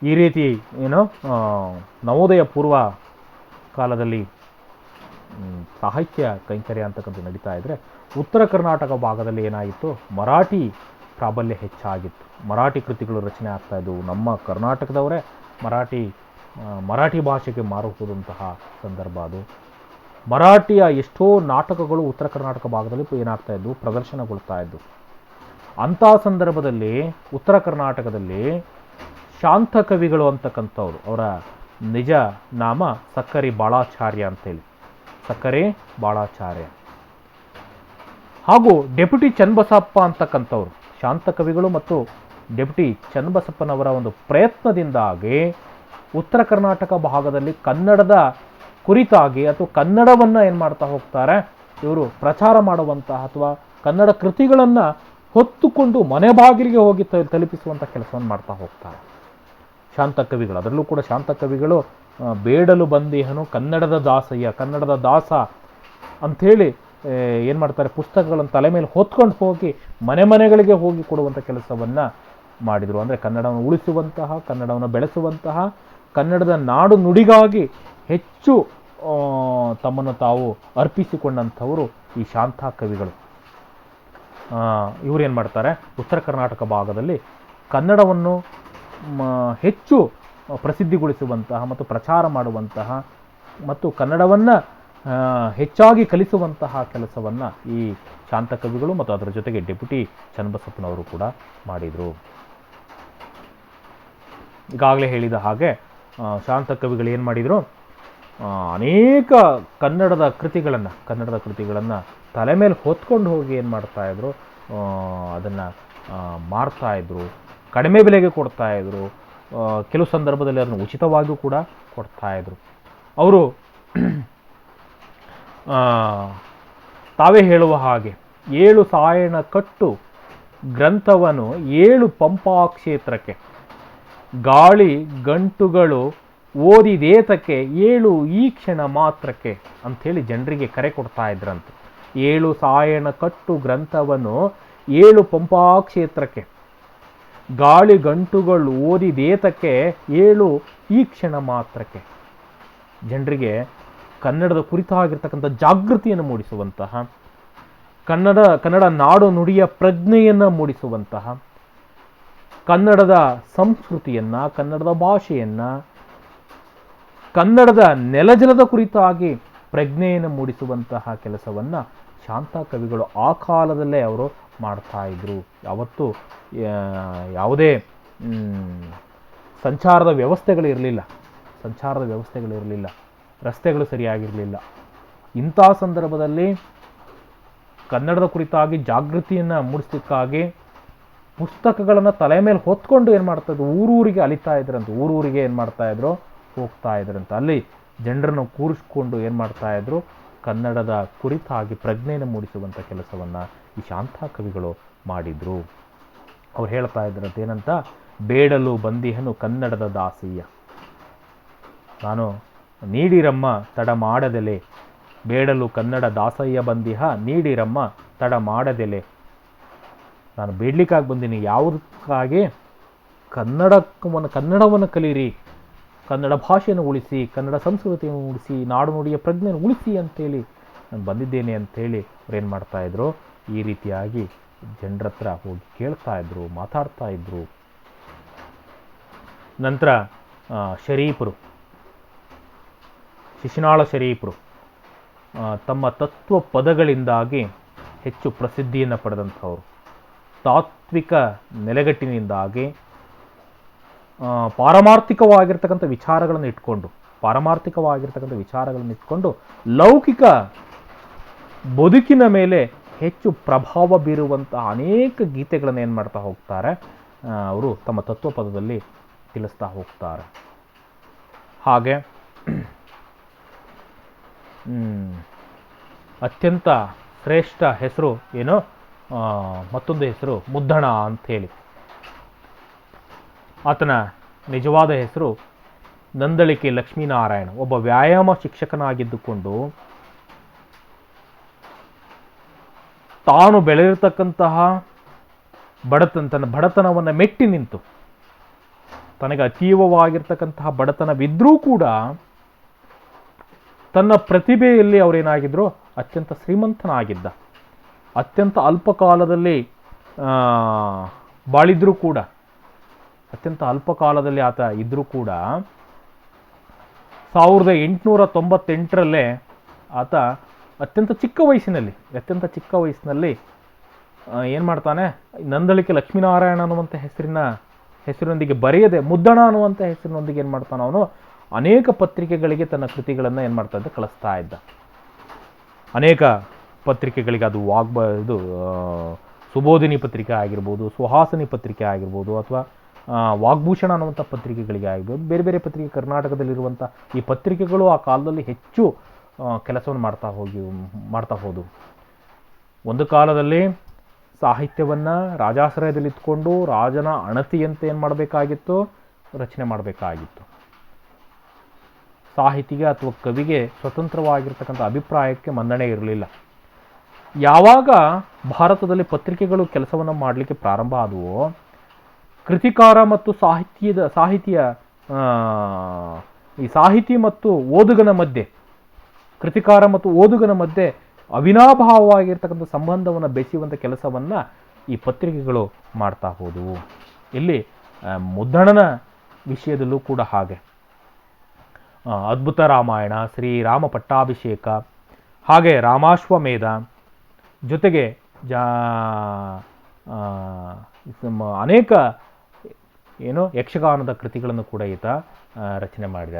ಈ ರೀತಿ ನವೋದಯ ಪೂರ್ವ ಕಾಲದಲ್ಲಿ ಸಾಹಿತ್ಯ ಕೈಂಕರ್ಯ ಅಂತಕ್ಕಂಥ ನಡೀತಾ ಇದ್ದರೆ, ಉತ್ತರ ಕರ್ನಾಟಕ ಭಾಗದಲ್ಲಿ ಏನಾಯಿತು, ಮರಾಠಿ ಪ್ರಾಬಲ್ಯ ಹೆಚ್ಚಾಗಿತ್ತು. ಮರಾಠಿ ಕೃತಿಗಳು ರಚನೆ ಆಗ್ತಾ ಇದ್ದವು. ನಮ್ಮ ಕರ್ನಾಟಕದವರೇ ಮರಾಠಿ ಭಾಷೆಗೆ ಮಾರು ಹೋದಂತಹ ಸಂದರ್ಭ ಅದು. ಮರಾಠಿಯ ಎಷ್ಟೋ ನಾಟಕಗಳು ಉತ್ತರ ಕರ್ನಾಟಕ ಭಾಗದಲ್ಲಿ ಏನಾಗ್ತಾ ಇದ್ದವು, ಪ್ರದರ್ಶನಗೊಳ್ತಾ ಇದ್ದವು. ಅಂಥ ಸಂದರ್ಭದಲ್ಲಿ ಉತ್ತರ ಕರ್ನಾಟಕದಲ್ಲಿ ಶಾಂತ ಕವಿಗಳು ಅಂತಕ್ಕಂಥವ್ರು, ಅವರ ನಿಜ ನಾಮ ಸಕ್ಕರೆ ಬಾಳಾಚಾರ್ಯ ಹಾಗೂ ಡೆಪ್ಯುಟಿ ಚನ್ನಬಸಪ್ಪ ಅಂತಕ್ಕಂಥವ್ರು, ಶಾಂತ ಕವಿಗಳು ಮತ್ತು ಡೆಪ್ಯುಟಿ ಚನ್ನಬಸಪ್ಪನವರ ಒಂದು ಪ್ರಯತ್ನದಿಂದಾಗಿ ಉತ್ತರ ಕರ್ನಾಟಕ ಭಾಗದಲ್ಲಿ ಕನ್ನಡದ ಕುರಿತಾಗಿ ಅಥವಾ ಕನ್ನಡವನ್ನು ಏನು ಮಾಡ್ತಾ ಹೋಗ್ತಾರೆ, ಇವರು ಪ್ರಚಾರ ಮಾಡುವಂತಹ ಅಥವಾ ಕನ್ನಡ ಕೃತಿಗಳನ್ನು ಹೊತ್ತುಕೊಂಡು ಮನೆ ಬಾಗಿಲಿಗೆ ಹೋಗಿ ತಲುಪಿಸುವಂಥ ಕೆಲಸವನ್ನು ಮಾಡ್ತಾ ಹೋಗ್ತಾರೆ ಶಾಂತ ಕವಿಗಳು. ಅದರಲ್ಲೂ ಕೂಡ ಶಾಂತ ಕವಿಗಳು ಬೇಡಲು ಬಂದಿಹನು ಕನ್ನಡದ ದಾಸ ಅಂಥೇಳಿ ಏನು ಮಾಡ್ತಾರೆ, ಪುಸ್ತಕಗಳನ್ನು ತಲೆ ಮೇಲೆ ಹೊತ್ಕೊಂಡು ಹೋಗಿ ಮನೆಗಳಿಗೆ ಹೋಗಿ ಕೊಡುವಂಥ ಕೆಲಸವನ್ನು ಮಾಡಿದರು. ಅಂದರೆ ಕನ್ನಡವನ್ನು ಉಳಿಸುವಂತಹ, ಕನ್ನಡವನ್ನು ಬೆಳೆಸುವಂತಹ, ಕನ್ನಡದ ನಾಡು ನುಡಿಗಾಗಿ ಹೆಚ್ಚು ತಮ್ಮನ್ನು ತಾವು ಅರ್ಪಿಸಿಕೊಂಡಂಥವರು ಈ ಶಾಂತ ಕವಿಗಳು. ಇವರೇನು ಮಾಡ್ತಾರೆ, ಉತ್ತರ ಕರ್ನಾಟಕ ಭಾಗದಲ್ಲಿ ಕನ್ನಡವನ್ನು ಹೆಚ್ಚು ಪ್ರಸಿದ್ಧಿಗೊಳಿಸುವಂತಹ ಮತ್ತು ಪ್ರಚಾರ ಮಾಡುವಂತಹ ಮತ್ತು ಕನ್ನಡವನ್ನು ಹೆಚ್ಚಾಗಿ ಕಲಿಸುವಂತಹ ಕೆಲಸವನ್ನು ಈ ಶಾಂತ ಕವಿಗಳು ಮತ್ತು ಅದರ ಜೊತೆಗೆ ಡೆಪ್ಯುಟಿ ಚನ್ನಬಸಪ್ಪನವರು ಕೂಡ ಮಾಡಿದರು. ಈಗಾಗಲೇ ಹೇಳಿದ ಹಾಗೆ ಶಾಂತ ಕವಿಗಳು ಏನು ಮಾಡಿದರು, ಅನೇಕ ಕನ್ನಡದ ಕೃತಿಗಳನ್ನು ತಲೆ ಮೇಲೆ ಹೊತ್ಕೊಂಡು ಹೋಗಿ ಏನು ಮಾಡ್ತಾಯಿದ್ರು, ಅದನ್ನು ಮಾರ್ತಾಯಿದ್ರು, ಕಡಿಮೆ ಬೆಲೆಗೆ ಕೊಡ್ತಾಯಿದ್ರು, ಕೆಲವು ಸಂದರ್ಭದಲ್ಲಿ ಅದನ್ನು ಉಚಿತವಾಗಿಯೂ ಕೂಡ ಕೊಡ್ತಾಯಿದ್ರು. ಅವರು ತಾವೇ ಹೇಳುವ ಹಾಗೆ 7 ಸಾಯಣ ಕಟ್ಟು ಗ್ರಂಥವನ್ನು 7 ಪಂಪಾ ಕ್ಷೇತ್ರಕ್ಕೆ, ಗಾಳಿ ಗಂಟುಗಳು ಓದಿದೇತಕ್ಕೆ 7 ಈ ಕ್ಷಣ ಮಾತ್ರಕ್ಕೆ ಅಂಥೇಳಿ ಜನರಿಗೆ ಕರೆ ಕೊಡ್ತಾ ಇದ್ರಂತೆ. 7 ಸಾಯಣ ಕಟ್ಟು ಗ್ರಂಥವನ್ನು 7 ಪಂಪಾ ಕ್ಷೇತ್ರಕ್ಕೆ, ಗಾಳಿ ಗಂಟುಗಳು ಓದಿದೇತಕ್ಕೆ 7 ಈ ಕ್ಷಣ ಮಾತ್ರಕ್ಕೆ. ಜನರಿಗೆ ಕನ್ನಡದ ಕುರಿತಾಗಿರ್ತಕ್ಕಂಥ ಜಾಗೃತಿಯನ್ನು ಮೂಡಿಸುವಂತಹ, ಕನ್ನಡ ನಾಡು ನುಡಿಯ ಪ್ರಜ್ಞೆಯನ್ನು ಮೂಡಿಸುವಂತಹ, ಕನ್ನಡದ ಸಂಸ್ಕೃತಿಯನ್ನು, ಕನ್ನಡದ ಭಾಷೆಯನ್ನು, ಕನ್ನಡದ ನೆಲಜಲದ ಕುರಿತಾಗಿ ಪ್ರಜ್ಞೆಯನ್ನು ಮೂಡಿಸುವಂತಹ ಕೆಲಸವನ್ನು ಶಾಂತ ಕವಿಗಳು ಆ ಕಾಲದಲ್ಲೇ ಅವರು ಮಾಡ್ತಾ ಇದ್ರು. ಯಾವತ್ತೂ ಯಾವುದೇ ಸಂಚಾರದ ವ್ಯವಸ್ಥೆಗಳಿರಲಿಲ್ಲ, ರಸ್ತೆಗಳು ಸರಿಯಾಗಿರಲಿಲ್ಲ. ಇಂಥ ಸಂದರ್ಭದಲ್ಲಿ ಕನ್ನಡದ ಕುರಿತಾಗಿ ಜಾಗೃತಿಯನ್ನು ಮೂಡಿಸಲಿಕ್ಕಾಗಿ ಪುಸ್ತಕಗಳನ್ನು ತಲೆ ಮೇಲೆ ಹೊತ್ಕೊಂಡು ಏನು ಮಾಡ್ತಾಯಿದ್ರು, ಊರೂರಿಗೆ ಅಲಿತಾ ಇದ್ರಂತೆ, ಊರೂರಿಗೆ ಏನು ಮಾಡ್ತಾಯಿದ್ರು, ಹೋಗ್ತಾ ಇದ್ರಂತೆ. ಅಲ್ಲಿ ಜನರನ್ನು ಕೂರಿಸ್ಕೊಂಡು ಏನು ಮಾಡ್ತಾಯಿದ್ರು, ಕನ್ನಡದ ಕುರಿತಾಗಿ ಪ್ರಜ್ಞೆಯನ್ನು ಮೂಡಿಸುವಂಥ ಕೆಲಸವನ್ನು ಈ ಶಾಂತ ಕವಿಗಳು ಮಾಡಿದರು. ಅವ್ರು ಹೇಳ್ತಾ ಇದ್ರಂತೆ ಏನಂತ, ಬೇಡಲು ಬಂದಿಹನು ಕನ್ನಡದ ದಾಸಯ್ಯ, ನಾನು ನೀಡಿರಮ್ಮ ತಡ ಮಾಡದೆಲೆ, ಬೇಡಲು ಕನ್ನಡ ದಾಸಯ್ಯ ಬಂದಿಹ ನೀಡಿರಮ್ಮ ತಡ ಮಾಡದೆಲೆ. ನಾನು ಬೇಡ್ಲಿಕ್ಕಾಗಿ ಬಂದೀನಿ, ಯಾವುದಕ್ಕಾಗಿ? ಕನ್ನಡವನ್ನು ಕಲೀರಿ, ಕನ್ನಡ ಭಾಷೆಯನ್ನು ಉಳಿಸಿ, ಕನ್ನಡ ಸಂಸ್ಕೃತಿಯನ್ನು ಉಳಿಸಿ, ನಾಡು ನುಡಿಯ ಪ್ರಜ್ಞೆಯನ್ನು ಉಳಿಸಿ ಅಂತೇಳಿ ನಾನು ಬಂದಿದ್ದೇನೆ ಅಂಥೇಳಿ ಅವ್ರೇನು ಮಾಡ್ತಾಯಿದ್ರು, ಈ ರೀತಿಯಾಗಿ ಜನರ ಹತ್ರ ಹೋಗಿ ಕೇಳ್ತಾಯಿದ್ರು, ಮಾತಾಡ್ತಾಯಿದ್ರು. ನಂತರ ಶರೀಫರು, ಶಿಶುನಾಳ ಶರೀಫರು ತಮ್ಮ ತತ್ವ ಪದಗಳಿಂದಾಗಿ ಹೆಚ್ಚು ಪ್ರಸಿದ್ಧಿಯನ್ನು ಪಡೆದಂಥವರು. ತಾತ್ವಿಕ ನೆಲೆಗಟ್ಟಿನಿಂದಾಗಿ ಪಾರಮಾರ್ಥಿಕವಾಗಿರ್ತಕ್ಕಂಥ ವಿಚಾರಗಳನ್ನು ಇಟ್ಕೊಂಡು ಲೌಕಿಕ ಬದುಕಿನ ಮೇಲೆ ಹೆಚ್ಚು ಪ್ರಭಾವ ಬೀರುವಂತಹ ಅನೇಕ ಗೀತೆಗಳನ್ನು ಏನು ಮಾಡ್ತಾ ಹೋಗ್ತಾರೆ, ಅವರು ತಮ್ಮ ತತ್ವಪದದಲ್ಲಿ ತಿಳಿಸ್ತಾ ಹೋಗ್ತಾರೆ. ಹಾಗೆ ಅತ್ಯಂತ ಶ್ರೇಷ್ಠ ಹೆಸರು ಏನು, ಮತ್ತೊಂದು ಹೆಸರು ಮುದ್ದಣ ಅಂಥೇಳಿ. ಆತನ ನಿಜವಾದ ಹೆಸರು ನಂದಳಿಕೆ ಲಕ್ಷ್ಮೀನಾರಾಯಣ. ಒಬ್ಬ ವ್ಯಾಯಾಮ ಶಿಕ್ಷಕನಾಗಿದ್ದುಕೊಂಡು ತಾನು ಬೆಳೆದಿರ್ತಕ್ಕಂತಹ ತನ್ನ ಬಡತನವನ್ನು ಮೆಟ್ಟಿ ನಿಂತು, ತನಗೆ ಅತೀವವಾಗಿರ್ತಕ್ಕಂತಹ ಬಡತನವಿದ್ರೂ ಕೂಡ ತನ್ನ ಪ್ರತಿಭೆಯಲ್ಲಿ ಅವರೇನಾಗಿದ್ರು, ಅತ್ಯಂತ ಶ್ರೀಮಂತನಾಗಿದ್ದ. ಅತ್ಯಂತ ಅಲ್ಪ ಕಾಲದಲ್ಲಿ ಬಾಳಿದ್ರೂ ಕೂಡ, ಅತ್ಯಂತ ಅಲ್ಪ ಕಾಲದಲ್ಲಿ ಆತ ಇದ್ರೂ ಕೂಡ 1898ರಲ್ಲೇ ಆತ ಅತ್ಯಂತ ಚಿಕ್ಕ ವಯಸ್ಸಿನಲ್ಲಿ ಏನು ಮಾಡ್ತಾನೆ, ನಂದಳಿಕೆ ಲಕ್ಷ್ಮೀನಾರಾಯಣ ಅನ್ನುವಂಥ ಹೆಸರಿನೊಂದಿಗೆ ಬರೆಯದೆ ಮುದ್ದಣ ಅನ್ನುವಂಥ ಹೆಸರಿನೊಂದಿಗೆ ಏನು ಮಾಡ್ತಾನೆ, ಅವನು ಅನೇಕ ಪತ್ರಿಕೆಗಳಿಗೆ ತನ್ನ ಕೃತಿಗಳನ್ನು ಏನು ಮಾಡ್ತಾ ಇದ್ದ, ಕಳಿಸ್ತಾ ಇದ್ದ. ಅನೇಕ ಪತ್ರಿಕೆಗಳಿಗೆ, ಅದು ಸುಬೋಧಿನಿ ಪತ್ರಿಕೆ ಆಗಿರ್ಬೋದು, ಸುಹಾಸಿನಿ ಪತ್ರಿಕೆ ಆಗಿರ್ಬೋದು, ಅಥವಾ ವಾಗ್ಭೂಷಣ ಅನ್ನುವಂಥ ಪತ್ರಿಕೆಗಳಿಗೆ ಆಗಿರ್ಬೋದು, ಬೇರೆ ಬೇರೆ ಪತ್ರಿಕೆ ಕರ್ನಾಟಕದಲ್ಲಿರುವಂಥ ಈ ಪತ್ರಿಕೆಗಳು ಆ ಕಾಲದಲ್ಲಿ ಹೆಚ್ಚು ಕೆಲಸವನ್ನು ಮಾಡ್ತಾ ಹೋದವು. ಒಂದು ಕಾಲದಲ್ಲಿ ಸಾಹಿತ್ಯವನ್ನು ರಾಜಾಶ್ರಯದಲ್ಲಿ ಇಟ್ಕೊಂಡು ರಾಜನ ಅಣತಿಯಂತೆ ಏನು ಮಾಡಬೇಕಾಗಿತ್ತು, ರಚನೆ ಮಾಡಬೇಕಾಗಿತ್ತು. ಸಾಹಿತಿಗೆ ಅಥವಾ ಕವಿಗೆ ಸ್ವತಂತ್ರವಾಗಿರ್ತಕ್ಕಂಥ ಅಭಿಪ್ರಾಯಕ್ಕೆ ಮನ್ನಣೆ ಇರಲಿಲ್ಲ. ಯಾವಾಗ ಭಾರತದಲ್ಲಿ ಪತ್ರಿಕೆಗಳು ಕೆಲಸವನ್ನು ಮಾಡಲಿಕ್ಕೆ ಪ್ರಾರಂಭ ಆದವೋ, ಕೃತಿಕಾರ ಮತ್ತು ಸಾಹಿತಿ ಮತ್ತು ಓದುಗನ ಮಧ್ಯೆ, ಕೃತಿಕಾರ ಮತ್ತು ಓದುಗನ ಮಧ್ಯೆ ಅವಿನಾಭಾವವಾಗಿರ್ತಕ್ಕಂಥ ಸಂಬಂಧವನ್ನು ಬೆಸೆಯುವಂಥ ಕೆಲಸವನ್ನು ಈ ಪತ್ರಿಕೆಗಳು ಮಾಡ್ತಾ ಹೋದವು. ಇಲ್ಲಿ ಮುದ್ದಣನ ವಿಷಯದಲ್ಲೂ ಕೂಡ ಹಾಗೆ. ಅದ್ಭುತ ರಾಮಾಯಣ, ಶ್ರೀರಾಮ ಪಟ್ಟಾಭಿಷೇಕ, ಹಾಗೆ ರಾಮಾಶ್ವಮೇಧ, ಜೊತೆಗೆ ಅನೇಕ ಯಕ್ಷಗಾನದ ಕೃತಿಗಳನ್ನು ಕೂಡ ಈತ ರಚನೆ ಮಾಡಿದ.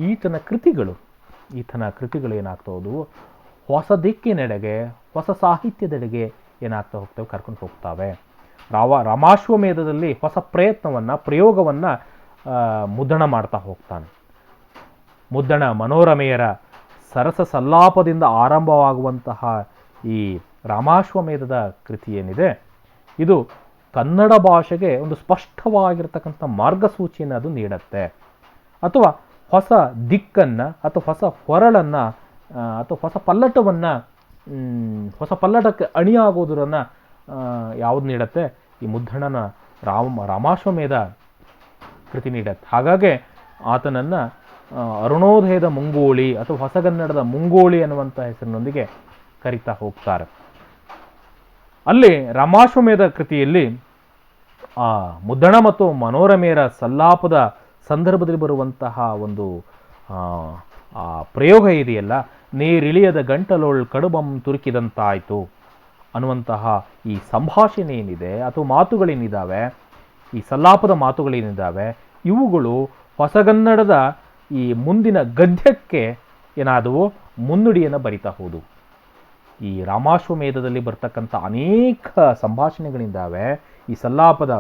ಈತನ ಕೃತಿಗಳು ಏನಾಗ್ತಾ ಹೋದವು, ಹೊಸ ದಿಕ್ಕಿನೆಡೆಗೆ, ಹೊಸ ಸಾಹಿತ್ಯದೆಡೆಗೆ ಏನಾಗ್ತಾ ಹೋಗ್ತವೆ, ಕರ್ಕೊಂಡು ಹೋಗ್ತವೆ. ರಾಮಾಶ್ವಮೇಧದಲ್ಲಿ ಹೊಸ ಪ್ರಯತ್ನವನ್ನು, ಪ್ರಯೋಗವನ್ನು ಮುದ್ರಣ ಮಾಡ್ತಾ ಹೋಗ್ತಾನೆ. ಮುದ್ದಣ ಮನೋರಮೆಯರ ಸರಸ ಸಲ್ಲಾಪದಿಂದ ಆರಂಭವಾಗುವಂತಹ ಈ ರಾಮಾಶ್ವಮೇಧದ ಕೃತಿ ಏನಿದೆ, ಇದು ಕನ್ನಡ ಭಾಷೆಗೆ ಒಂದು ಸ್ಪಷ್ಟವಾಗಿರ್ತಕ್ಕಂಥ ಮಾರ್ಗಸೂಚಿಯನ್ನು ಅದು ನೀಡುತ್ತೆ, ಅಥವಾ ಹೊಸ ದಿಕ್ಕನ್ನು ಅಥವಾ ಹೊಸ ಹೊರಳನ್ನು ಅಥವಾ ಹೊಸ ಪಲ್ಲಟವನ್ನು, ಹೊಸ ಪಲ್ಲಟಕ್ಕೆ ಅಣಿಯಾಗೋದನ್ನು ಯಾವುದು ನೀಡುತ್ತೆ, ಈ ಮುದ್ದಣನ ರಾಮಾಶ್ವಮೇಧ ಕೃತಿ ನೀಡುತ್ತೆ. ಹಾಗಾಗಿ ಆತನನ್ನು ಅರುಣೋದಯದ ಮುಂಗೋಳಿ ಅಥವಾ ಹೊಸಗನ್ನಡದ ಮುಂಗೋಳಿ ಅನ್ನುವಂಥ ಹೆಸರಿನೊಂದಿಗೆ ಕರೀತಾ ಹೋಗ್ತಾರೆ. ಅಲ್ಲಿ ರಾಮಾಶ್ವಮೇಧ ಕೃತಿಯಲ್ಲಿ ಆ ಮುದ್ದಣ ಮತ್ತು ಮನೋರಮೆಯರ ಸಲ್ಲಾಪದ ಸಂದರ್ಭದಲ್ಲಿ ಬರುವಂತಹ ಒಂದು ಪ್ರಯೋಗ ಇದೆಯಲ್ಲ, ನೀರಿಳಿಯದ ಗಂಟಲೊಳ್ ಕಡುಬಂ ತುರುಕಿದಂತಾಯಿತು ಅನ್ನುವಂತಹ ಈ ಸಂಭಾಷಣೆ ಏನಿದೆ ಅಥವಾ ಮಾತುಗಳೇನಿದ್ದಾವೆ, ಈ ಸಲ್ಲಾಪದ ಮಾತುಗಳೇನಿದ್ದಾವೆ, ಇವುಗಳು ಹೊಸಗನ್ನಡದ ಈ ಮುಂದಿನ ಗದ್ಯಕ್ಕೆ ಏನಾದವು, ಮುನ್ನುಡಿಯನ್ನು ಬರಿತಾ ಹೋದವು. ಈ ರಾಮಾಶ್ವಮೇಧದಲ್ಲಿ ಬರ್ತಕ್ಕಂಥ ಅನೇಕ ಸಂಭಾಷಣೆಗಳಿದ್ದಾವೆ. ಈ ಸಲ್ಲಾಪದ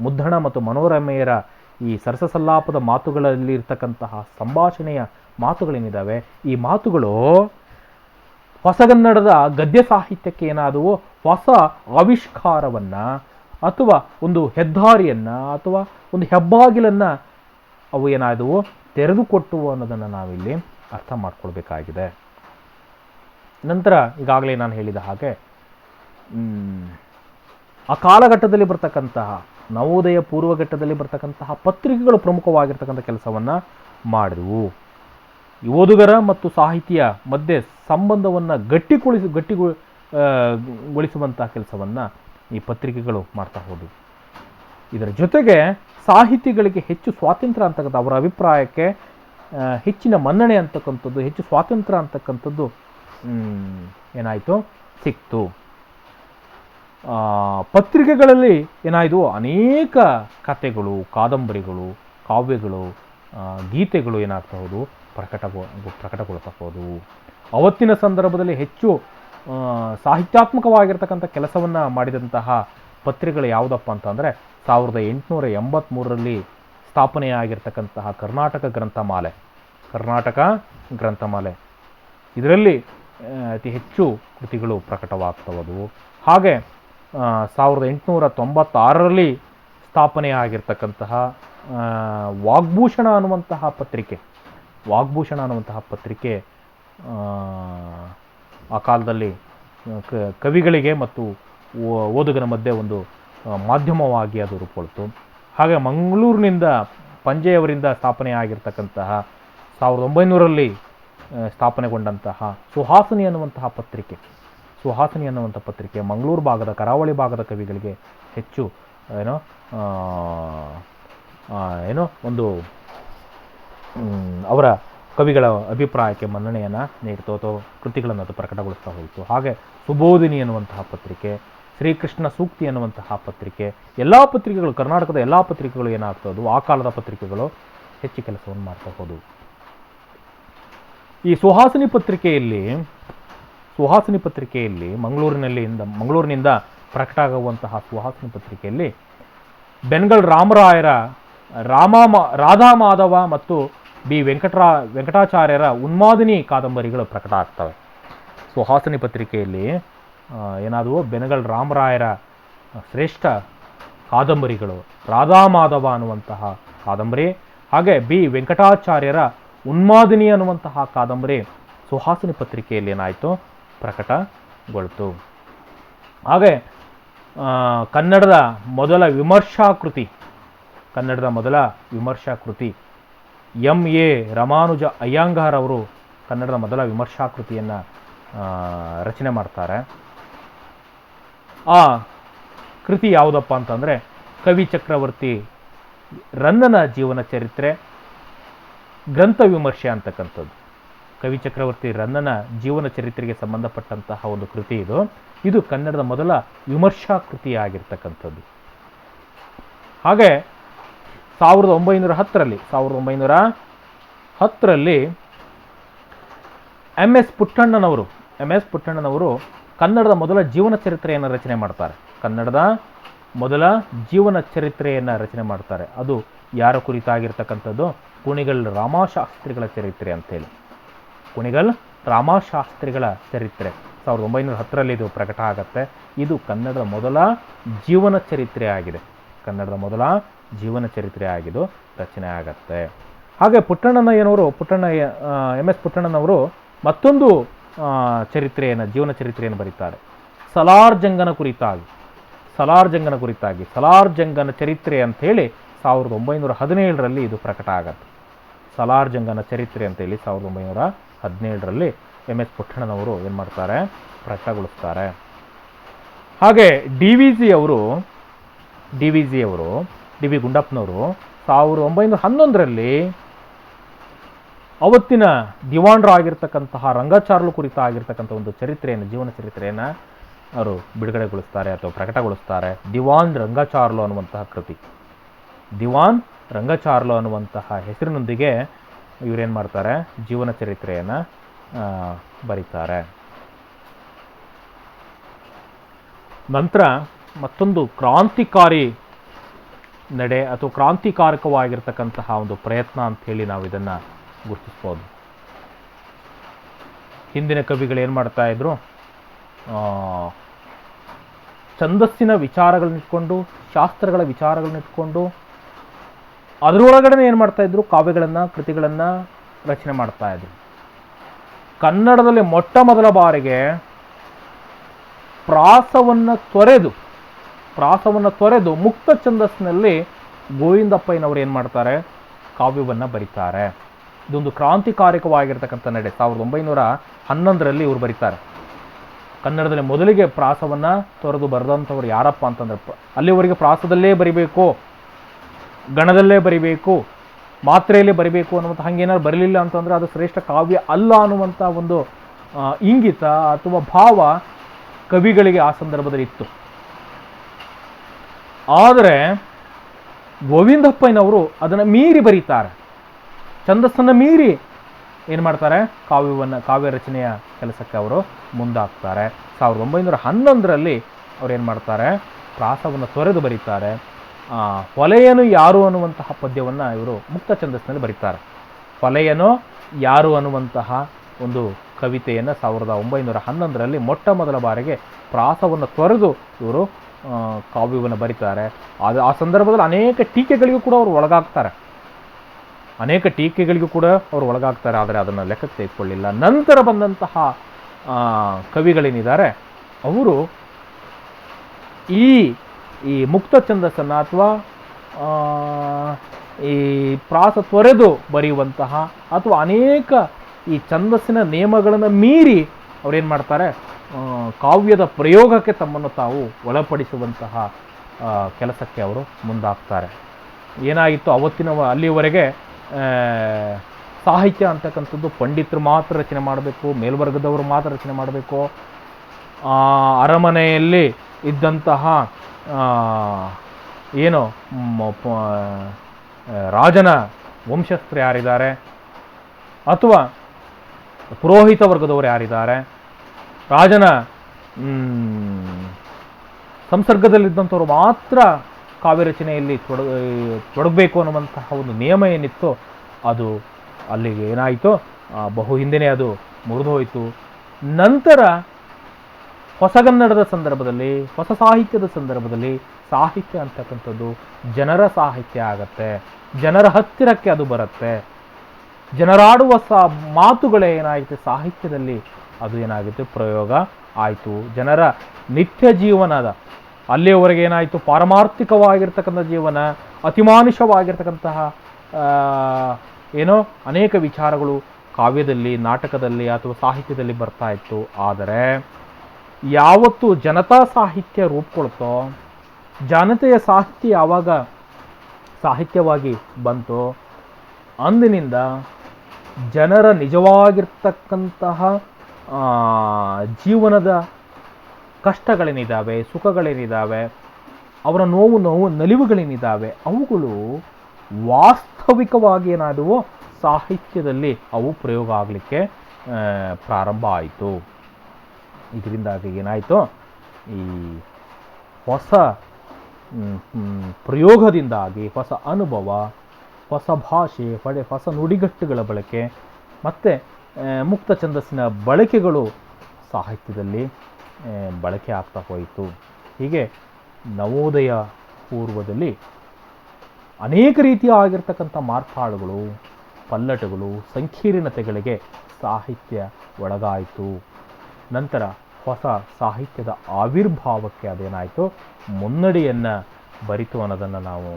ಮುದ್ದಣ ಮತ್ತು ಮನೋರಮೆಯರ ಈ ಸರಸ ಸಲ್ಲಾಪದ ಮಾತುಗಳಲ್ಲಿ ಇರ್ತಕ್ಕಂತಹ ಸಂಭಾಷಣೆಯ ಮಾತುಗಳೇನಿದ್ದಾವೆ, ಈ ಮಾತುಗಳು ಹೊಸಗನ್ನಡದ ಗದ್ಯ ಸಾಹಿತ್ಯಕ್ಕೆ ಏನಾದವು, ಹೊಸ ಆವಿಷ್ಕಾರವನ್ನು ಅಥವಾ ಒಂದು ಹೆದ್ದಾರಿಯನ್ನು ಅಥವಾ ಒಂದು ಹೆಬ್ಬಾಗಿಲನ್ನು ಅವು ಏನಾದವು, ತೆರೆದುಕೊಟ್ಟವು ಅನ್ನೋದನ್ನು ನಾವಿಲ್ಲಿ ಅರ್ಥ ಮಾಡ್ಕೊಳ್ಬೇಕಾಗಿದೆ. ನಂತರ ಈಗಾಗಲೇ ನಾನು ಹೇಳಿದ ಹಾಗೆ ಆ ಕಾಲಘಟ್ಟದಲ್ಲಿ ಬರ್ತಕ್ಕಂತಹ ನವೋದಯ ಪೂರ್ವಘಟ್ಟದಲ್ಲಿ ಬರ್ತಕ್ಕಂತಹ ಪತ್ರಿಕೆಗಳು ಪ್ರಮುಖವಾಗಿರ್ತಕ್ಕಂಥ ಕೆಲಸವನ್ನು ಮಾಡಿದವು. ಓದುಗರ ಮತ್ತು ಸಾಹಿತಿಯ ಮಧ್ಯೆ ಸಂಬಂಧವನ್ನು ಗಟ್ಟಿಗೊಳಿಸುವಂತಹ ಕೆಲಸವನ್ನು ಈ ಪತ್ರಿಕೆಗಳು ಮಾಡ್ತಾ ಹೋದವು. ಇದರ ಜೊತೆಗೆ ಸಾಹಿತಿಗಳಿಗೆ ಹೆಚ್ಚು ಸ್ವಾತಂತ್ರ್ಯ ಅಂತಕ್ಕಂಥ, ಅವರ ಅಭಿಪ್ರಾಯಕ್ಕೆ ಹೆಚ್ಚಿನ ಮನ್ನಣೆ ಅಂತಕ್ಕಂಥದ್ದು, ಹೆಚ್ಚು ಸ್ವಾತಂತ್ರ್ಯ ಅಂತಕ್ಕಂಥದ್ದು ಏನಾಯಿತು, ಸಿಕ್ತು. ಪತ್ರಿಕೆಗಳಲ್ಲಿ ಏನಾಯಿತು, ಅನೇಕ ಕಥೆಗಳು, ಕಾದಂಬರಿಗಳು, ಕಾವ್ಯಗಳು, ಗೀತೆಗಳು ಏನಾಗ್ತಾ ಹೋದವು, ಪ್ರಕಟಗೊಳ್ತಾ ಹೋದವು. ಅವತ್ತಿನ ಸಂದರ್ಭದಲ್ಲಿ ಹೆಚ್ಚು ಸಾಹಿತ್ಯಾತ್ಮಕವಾಗಿರ್ತಕ್ಕಂಥ ಕೆಲಸವನ್ನು ಮಾಡಿದಂತಹ ಪತ್ರಿಕೆಗಳು ಯಾವುದಪ್ಪ ಅಂತಂದರೆ 1883ರಲ್ಲಿ ಸ್ಥಾಪನೆಯಾಗಿರ್ತಕ್ಕಂತಹ ಕರ್ನಾಟಕ ಗ್ರಂಥಮಾಲೆ. ಇದರಲ್ಲಿ ಅತಿ ಹೆಚ್ಚು ಕೃತಿಗಳು ಪ್ರಕಟವಾಗ್ತಾ ಹೋದವು. ಹಾಗೆ 1896ರಲ್ಲಿ ಸ್ಥಾಪನೆಯಾಗಿರ್ತಕ್ಕಂತಹ ವಾಗ್ಭೂಷಣ ಅನ್ನುವಂತಹ ಪತ್ರಿಕೆ ಆ ಕಾಲದಲ್ಲಿ ಕವಿಗಳಿಗೆ ಮತ್ತು ಓದುಗರ ಮಧ್ಯೆ ಒಂದು ಮಾಧ್ಯಮವಾಗಿ ಅದು ರೂಪುಗೊಳ್ತು. ಹಾಗೆ ಮಂಗಳೂರಿನಿಂದ ಪಂಜೆಯವರಿಂದ ಸ್ಥಾಪನೆಯಾಗಿರ್ತಕ್ಕಂತಹ 1900ರಲ್ಲಿ ಸ್ಥಾಪನೆಗೊಂಡಂತಹ ಸುಹಾಸಿನಿ ಅನ್ನುವಂತಹ ಪತ್ರಿಕೆ ಮಂಗಳೂರು ಭಾಗದ, ಕರಾವಳಿ ಭಾಗದ ಕವಿಗಳಿಗೆ ಹೆಚ್ಚು ಒಂದು ಅವರ ಕವಿಗಳ ಅಭಿಪ್ರಾಯಕ್ಕೆ ಮನ್ನಣೆಯನ್ನು ನೀಡ್ತು ಅಥವಾ ಕೃತಿಗಳನ್ನು ಅದು ಪ್ರಕಟಗೊಳಿಸ್ತಾ ಹೋಯಿತು. ಹಾಗೆ ಸುಬೋಧಿನಿ ಅನ್ನುವಂತಹ ಪತ್ರಿಕೆ, ಶ್ರೀಕೃಷ್ಣ ಸೂಕ್ತಿ ಅನ್ನುವಂತಹ ಪತ್ರಿಕೆ, ಎಲ್ಲ ಪತ್ರಿಕೆಗಳು, ಕರ್ನಾಟಕದ ಎಲ್ಲ ಪತ್ರಿಕೆಗಳು ಏನಾಗ್ತದವು, ಆ ಕಾಲದ ಪತ್ರಿಕೆಗಳು ಹೆಚ್ಚು ಕೆಲಸವನ್ನು ಮಾಡ್ತಾ ಹೋದವು. ಈ ಸುಹಾಸಿನಿ ಪತ್ರಿಕೆಯಲ್ಲಿ ಮಂಗಳೂರಿನಿಂದ ಪ್ರಕಟ ಆಗುವಂತಹ ಸುಹಾಸಿನಿ ಪತ್ರಿಕೆಯಲ್ಲಿ ಬೆನ್ಗಲ್ ರಾಮರಾಯರ ರಾಧಾಮಾಧವ ಮತ್ತು ಬಿ ವೆಂಕಟಾಚಾರ್ಯರ ಉನ್ಮಾದಿನಿ ಕಾದಂಬರಿಗಳು ಪ್ರಕಟ ಆಗ್ತವೆ. ಸುಹಾಸಿನಿ ಪತ್ರಿಕೆಯಲ್ಲಿ ಏನಾದವು, ಬೆನಗಲ್ ರಾಮರಾಯರ ಶ್ರೇಷ್ಠ ಕಾದಂಬರಿಗಳು, ರಾಧಾಮಾಧವ ಅನ್ನುವಂತಹ ಕಾದಂಬರಿ, ಹಾಗೆ ಬಿ ವೆಂಕಟಾಚಾರ್ಯರ ಉನ್ಮಾದಿನಿ ಅನ್ನುವಂತಹ ಕಾದಂಬರಿ ಸುಹಾಸಿನಿ ಪತ್ರಿಕೆಯಲ್ಲಿ ಏನಾಯಿತು, ಪ್ರಕಟಗೊಳ್ತು. ಹಾಗೆ ಕನ್ನಡದ ಮೊದಲ ವಿಮರ್ಶಾ ಕೃತಿ ಎಂ.ಎ. ರಾಮಾನುಜ ಅಯ್ಯಂಗಾರ್ ಅವರು ಕನ್ನಡದ ಮೊದಲ ವಿಮರ್ಶಾ ಕೃತಿಯನ್ನು ರಚನೆ ಮಾಡ್ತಾರೆ. ಆ ಕೃತಿ ಯಾವುದಪ್ಪ ಅಂತಂದರೆ ಕವಿ ಚಕ್ರವರ್ತಿ ರನ್ನನ ಜೀವನ ಚರಿತ್ರೆ ಗ್ರಂಥ ವಿಮರ್ಶೆ ಅಂತಕ್ಕಂಥದ್ದು. ಕವಿ ಚಕ್ರವರ್ತಿ ರನ್ನನ ಜೀವನ ಚರಿತ್ರೆಗೆ ಸಂಬಂಧಪಟ್ಟಂತಹ ಒಂದು ಕೃತಿ ಇದು ಕನ್ನಡದ ಮೊದಲ ವಿಮರ್ಶಾ ಕೃತಿಯಾಗಿರ್ತಕ್ಕಂಥದ್ದು. ಹಾಗೆ 1910ರಲ್ಲಿ ಎಂ ಎಸ್ ಪುಟ್ಟಣ್ಣನವರು ಕನ್ನಡದ ಮೊದಲ ಜೀವನ ಚರಿತ್ರೆಯನ್ನು ರಚನೆ ಮಾಡ್ತಾರೆ. ಕನ್ನಡದ ಮೊದಲ ಜೀವನ ಚರಿತ್ರೆಯನ್ನು ರಚನೆ ಮಾಡ್ತಾರೆ. ಅದು ಯಾರ ಕುರಿತಾಗಿರ್ತಕ್ಕಂಥದ್ದು? ಕುಣಿಗಲ್ ರಾಮಶಾಸ್ತ್ರಿಗಳ ಚರಿತ್ರೆ ಅಂತೇಳಿ. ಕುಣಿಗಲ್ ರಾಮಶಾಸ್ತ್ರಿಗಳ ಚರಿತ್ರೆ 1910ರಲ್ಲಿ ಇದು ಪ್ರಕಟ ಆಗತ್ತೆ. ಇದು ಕನ್ನಡದ ಮೊದಲ ಜೀವನ ಚರಿತ್ರೆ ಆಗಿದೆ. ಕನ್ನಡದ ಮೊದಲ ಜೀವನ ಚರಿತ್ರೆ ಆಗಿದ್ದು ರಚನೆ ಆಗತ್ತೆ. ಹಾಗೆ ಪುಟ್ಟಣ್ಣಯ್ಯನವರು MS ಪುಟ್ಟಣ್ಣನವರು ಮತ್ತೊಂದು ಜೀವನ ಚರಿತ್ರೆಯನ್ನು ಬರೀತಾರೆ. ಸಲಾರ್ಜಂಗನ ಕುರಿತಾಗಿ ಸಲಾರ್ಜಂಗನ ಚರಿತ್ರೆ ಅಂಥೇಳಿ 1917ರಲ್ಲಿ ಇದು ಪ್ರಕಟ ಆಗತ್ತೆ. ಸಲಾರ್ಜಂಗನ ಚರಿತ್ರೆ ಅಂತೇಳಿ 1917ರಲ್ಲಿ MS ಪುಟ್ಟಣ್ಣನವರು ಏನು ಮಾಡ್ತಾರೆ? ಪ್ರಕಟಗೊಳಿಸ್ತಾರೆ. ಹಾಗೆ ಡಿ ವಿ ಗುಂಡಪ್ಪನವರು 1911ರಲ್ಲಿ ಅವತ್ತಿನ ದಿವಾಣರಾಗಿರ್ತಕ್ಕಂತಹ ರಂಗಾಚಾರ್ಲು ಕುರಿತ ಆಗಿರ್ತಕ್ಕಂಥ ಒಂದು ಜೀವನ ಚರಿತ್ರೆಯನ್ನು ಅವರು ಬಿಡುಗಡೆಗೊಳಿಸ್ತಾರೆ ಅಥವಾ ಪ್ರಕಟಗೊಳಿಸ್ತಾರೆ. ದಿವಾನ್ ರಂಗಾಚಾರ್ಲು ಅನ್ನುವಂತಹ ಕೃತಿ. ದಿವಾನ್ ರಂಗಾಚಾರ್ಲು ಅನ್ನುವಂತಹ ಹೆಸರಿನೊಂದಿಗೆ ಇವರೇನು ಮಾಡ್ತಾರೆ? ಜೀವನ ಚರಿತ್ರೆಯನ್ನು ಬರೀತಾರೆ. ನಂತರ ಮತ್ತೊಂದು ಕ್ರಾಂತಿಕಾರಿ ನಡೆ ಅಥವಾ ಕ್ರಾಂತಿಕಾರಕವಾಗಿರ್ತಕ್ಕಂತಹ ಒಂದು ಪ್ರಯತ್ನ ಅಂಥೇಳಿ ನಾವು ಇದನ್ನು ಗುರುತಿಸ್ಬೋದು. ಹಿಂದಿನ ಕವಿಗಳು ಏನು ಮಾಡ್ತಾ ಇದ್ರು? ಛಂದಸ್ಸಿನ ವಿಚಾರಗಳನ್ನಿಟ್ಕೊಂಡು, ಶಾಸ್ತ್ರಗಳ ವಿಚಾರಗಳನ್ನಿಟ್ಕೊಂಡು ಅದರೊಳಗಡೆ ಏನು ಮಾಡ್ತಾ ಇದ್ರು? ಕಾವ್ಯಗಳನ್ನು, ಕೃತಿಗಳನ್ನು ರಚನೆ ಮಾಡ್ತಾ ಇದ್ರು. ಕನ್ನಡದಲ್ಲಿ ಮೊಟ್ಟ ಮೊದಲ ಬಾರಿಗೆ ಪ್ರಾಸವನ್ನು ತೊರೆದು ಮುಕ್ತ ಛಂದಸ್ಸಿನಲ್ಲಿ ಗೋವಿಂದಪ್ಪಯ್ಯನವರು ಏನು ಮಾಡ್ತಾರೆ? ಕಾವ್ಯವನ್ನು ಬರೀತಾರೆ. ಇದೊಂದು ಕ್ರಾಂತಿಕಾರಕವಾಗಿರ್ತಕ್ಕಂಥ ನಡೆ. 1911ರಲ್ಲಿ ಇವರು ಬರೀತಾರೆ. ಕನ್ನಡದಲ್ಲಿ ಮೊದಲಿಗೆ ಪ್ರಾಸವನ್ನು ತೊರೆದು ಬರೆದಂಥವ್ರು ಯಾರಪ್ಪ ಅಂತಂದ್ರೆ, ಅಲ್ಲಿವರೆಗೆ ಪ್ರಾಸದಲ್ಲೇ ಬರಿಬೇಕು, ಗಣದಲ್ಲೇ ಬರಿಬೇಕು, ಮಾತ್ರೆಯಲ್ಲೇ ಬರಿಬೇಕು ಅನ್ನುವಂಥ ಹಂಗೇನಾದ್ರು ಬರಲಿಲ್ಲ ಅಂತಂದರೆ ಅದು ಶ್ರೇಷ್ಠ ಕಾವ್ಯ ಅಲ್ಲ ಅನ್ನುವಂಥ ಒಂದು ಇಂಗಿತ ಅಥವಾ ಭಾವ ಕವಿಗಳಿಗೆ ಆ ಸಂದರ್ಭದಲ್ಲಿ ಇತ್ತು. ಆದರೆ ಗೋವಿಂದಪ್ಪಯ್ಯನವರು ಅದನ್ನು ಮೀರಿ ಬರೀತಾರೆ. ಛಂದಸ್ಸನ್ನು ಮೀರಿ ಏನು ಮಾಡ್ತಾರೆ? ಕಾವ್ಯ ರಚನೆಯ ಕೆಲಸಕ್ಕೆ ಅವರು ಮುಂದಾಗ್ತಾರೆ. 1911ರಲ್ಲಿ ಅವ್ರು ಏನು ಮಾಡ್ತಾರೆ? ಪ್ರಾಸವನ್ನು ತೊರೆದು ಬರೀತಾರೆ. ಹೊಲೆಯನು ಯಾರು ಅನ್ನುವಂತಹ ಪದ್ಯವನ್ನು ಇವರು ಮುಕ್ತ ಛಂದಸ್ಸಿನಲ್ಲಿ ಬರೀತಾರೆ. ಹೊಲೆಯನು ಯಾರು ಅನ್ನುವಂತಹ ಒಂದು ಕವಿತೆಯನ್ನು 1911ರಲ್ಲಿ ಮೊಟ್ಟ ಮೊದಲ ಬಾರಿಗೆ ಪ್ರಾಸವನ್ನು ತೊರೆದು ಇವರು ಕಾವ್ಯವನ್ನು ಬರೀತಾರೆ. ಆ ಸಂದರ್ಭದಲ್ಲಿ ಅನೇಕ ಟೀಕೆಗಳಿಗೂ ಕೂಡ ಅವರು ಒಳಗಾಗ್ತಾರೆ. ಆದರೆ ಅದನ್ನು ಲೆಕ್ಕಕ್ಕೆ ತೆಗೆದುಕೊಳ್ಳಿಲ್ಲ. ನಂತರ ಬಂದಂತಹ ಕವಿಗಳೇನಿದ್ದಾರೆ ಅವರು ಈ ಮುಕ್ತ ಛಂದಸ್ಸನ್ನು ಅಥವಾ ಈ ಪ್ರಾಸ ತೊರೆದು ಬರೆಯುವಂತಹ ಅಥವಾ ಅನೇಕ ಈ ಛಂದಸ್ಸಿನ ನಿಯಮಗಳನ್ನು ಮೀರಿ ಅವರೇನು ಮಾಡ್ತಾರೆ? ಕಾವ್ಯದ ಪ್ರಯೋಗಕ್ಕೆ ತಮ್ಮನ್ನು ತಾವು ಒಳಪಡಿಸುವಂತಹ ಕೆಲಸಕ್ಕೆ ಅವರು ಮುಂದಾಗ್ತಾರೆ. ಏನಾಗಿತ್ತು ಅಲ್ಲಿವರೆಗೆ ಸಾಹಿತ್ಯ ಅಂತಕ್ಕಂಥದ್ದು ಪಂಡಿತರು ಮಾತ್ರ ರಚನೆ ಮಾಡಬೇಕು, ಮೇಲ್ವರ್ಗದವರು ಮಾತ್ರ ರಚನೆ ಮಾಡಬೇಕು. ಅರಮನೆಯಲ್ಲಿ ಇದ್ದಂತಹ ರಾಜನ ವಂಶಸ್ಥರು ಯಾರಿದ್ದಾರೆ ಅಥವಾ ಪುರೋಹಿತ ವರ್ಗದವರು ಯಾರಿದ್ದಾರೆ, ರಾಜನ ಸಂಸರ್ಗದಲ್ಲಿದ್ದಂಥವ್ರು ಮಾತ್ರ ಕಾವ್ಯ ರಚನೆಯಲ್ಲಿ ತೊಡಗಬೇಕು ಅನ್ನುವಂತಹ ಒಂದು ನಿಯಮ ಏನಿತ್ತು ಅದು ಅಲ್ಲಿಗೆ ಏನಾಯಿತು? ಬಹು ಹಿಂದೆಯೇ ಅದು ಮುರಿದು ಹೋಯಿತು. ನಂತರ ಹೊಸಗನ್ನಡದ ಸಂದರ್ಭದಲ್ಲಿ, ಹೊಸ ಸಾಹಿತ್ಯದ ಸಂದರ್ಭದಲ್ಲಿ ಸಾಹಿತ್ಯ ಅಂತಕ್ಕಂಥದ್ದು ಜನರ ಸಾಹಿತ್ಯ ಆಗತ್ತೆ. ಜನರ ಹತ್ತಿರಕ್ಕೆ ಅದು ಬರುತ್ತೆ. ಜನರಾಡುವ ಮಾತುಗಳೇ ಏನಾಯಿತು? ಸಾಹಿತ್ಯದಲ್ಲಿ ಅದು ಏನಾಗುತ್ತೆ? ಪ್ರಯೋಗ ಆಯಿತು. ಜನರ ನಿತ್ಯ ಜೀವನದ ಅಲ್ಲಿಯವರೆಗೆ ಏನಾಯಿತು? ಪಾರಮಾರ್ಥಿಕವಾಗಿರ್ತಕ್ಕಂಥ ಜೀವನ, ಅತಿಮಾನುಷವಾಗಿರ್ತಕ್ಕಂತಹ ಅನೇಕ ವಿಚಾರಗಳು ಕಾವ್ಯದಲ್ಲಿ, ನಾಟಕದಲ್ಲಿ ಅಥವಾ ಸಾಹಿತ್ಯದಲ್ಲಿ ಬರ್ತಾ ಇತ್ತು. ಆದರೆ ಯಾವತ್ತು ಜನತಾ ಸಾಹಿತ್ಯ ರೂಪುಗೊಳ್ತೋ, ಜನತೆಯ ಸಾಹಿತ್ಯ ಯಾವಾಗ ಸಾಹಿತ್ಯವಾಗಿ ಬಂತೋ ಅಂದಿನಿಂದ ಜನರ ನಿಜವಾಗಿರ್ತಕ್ಕಂತಹ ಜೀವನದ ಕಷ್ಟಗಳೇನಿದ್ದಾವೆ, ಸುಖಗಳೇನಿದ್ದಾವೆ, ಅವರ ನೋವು ನಲಿವುಗಳೇನಿದ್ದಾವೆ, ಅವುಗಳು ವಾಸ್ತವಿಕವಾಗಿ ಏನಾದವು? ಸಾಹಿತ್ಯದಲ್ಲಿ ಅವು ಪ್ರಯೋಗ ಆಗಲಿಕ್ಕೆ ಪ್ರಾರಂಭ ಆಯಿತು. ಇದರಿಂದಾಗಿ ಏನಾಯಿತು, ಈ ಹೊಸ ಪ್ರಯೋಗದಿಂದಾಗಿ ಹೊಸ ಅನುಭವ, ಹೊಸ ಭಾಷೆ, ಹೊಸ ನುಡಿಗಟ್ಟುಗಳ ಬಳಕೆ ಮತ್ತು ಮುಕ್ತ ಛಂದಸ್ಸಿನ ಬಳಕೆಗಳು ಸಾಹಿತ್ಯದಲ್ಲಿ ಬಳಕೆ ಆಗ್ತಾ ಹೋಯಿತು. ಹೀಗೆ ನವೋದಯ ಪೂರ್ವದಲ್ಲಿ ಅನೇಕ ರೀತಿಯ ಆಗಿರ್ತಕ್ಕಂಥ ಮಾರ್ಪಾಡುಗಳು, ಪಲ್ಲಟಗಳು, ಸಂಕೀರ್ಣತೆಗಳಿಗೆ ಸಾಹಿತ್ಯ ಒಳಗಾಯಿತು. ನಂತರ ಹೊಸ ಸಾಹಿತ್ಯದ ಆವಿರ್ಭಾವಕ್ಕೆ ಅದೇನಾಯಿತು, ಮುನ್ನಡೆಯನ್ನು ಬರಿತು ಅನ್ನೋದನ್ನು ನಾವು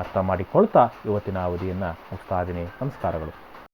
ಅರ್ಥ ಮಾಡಿಕೊಳ್ತಾ ಇವತ್ತಿನ ಅವಧಿಯನ್ನು ಮುಗಿಸ್ತಾ ಇದ್ದೀನಿ. ನಮಸ್ಕಾರಗಳು.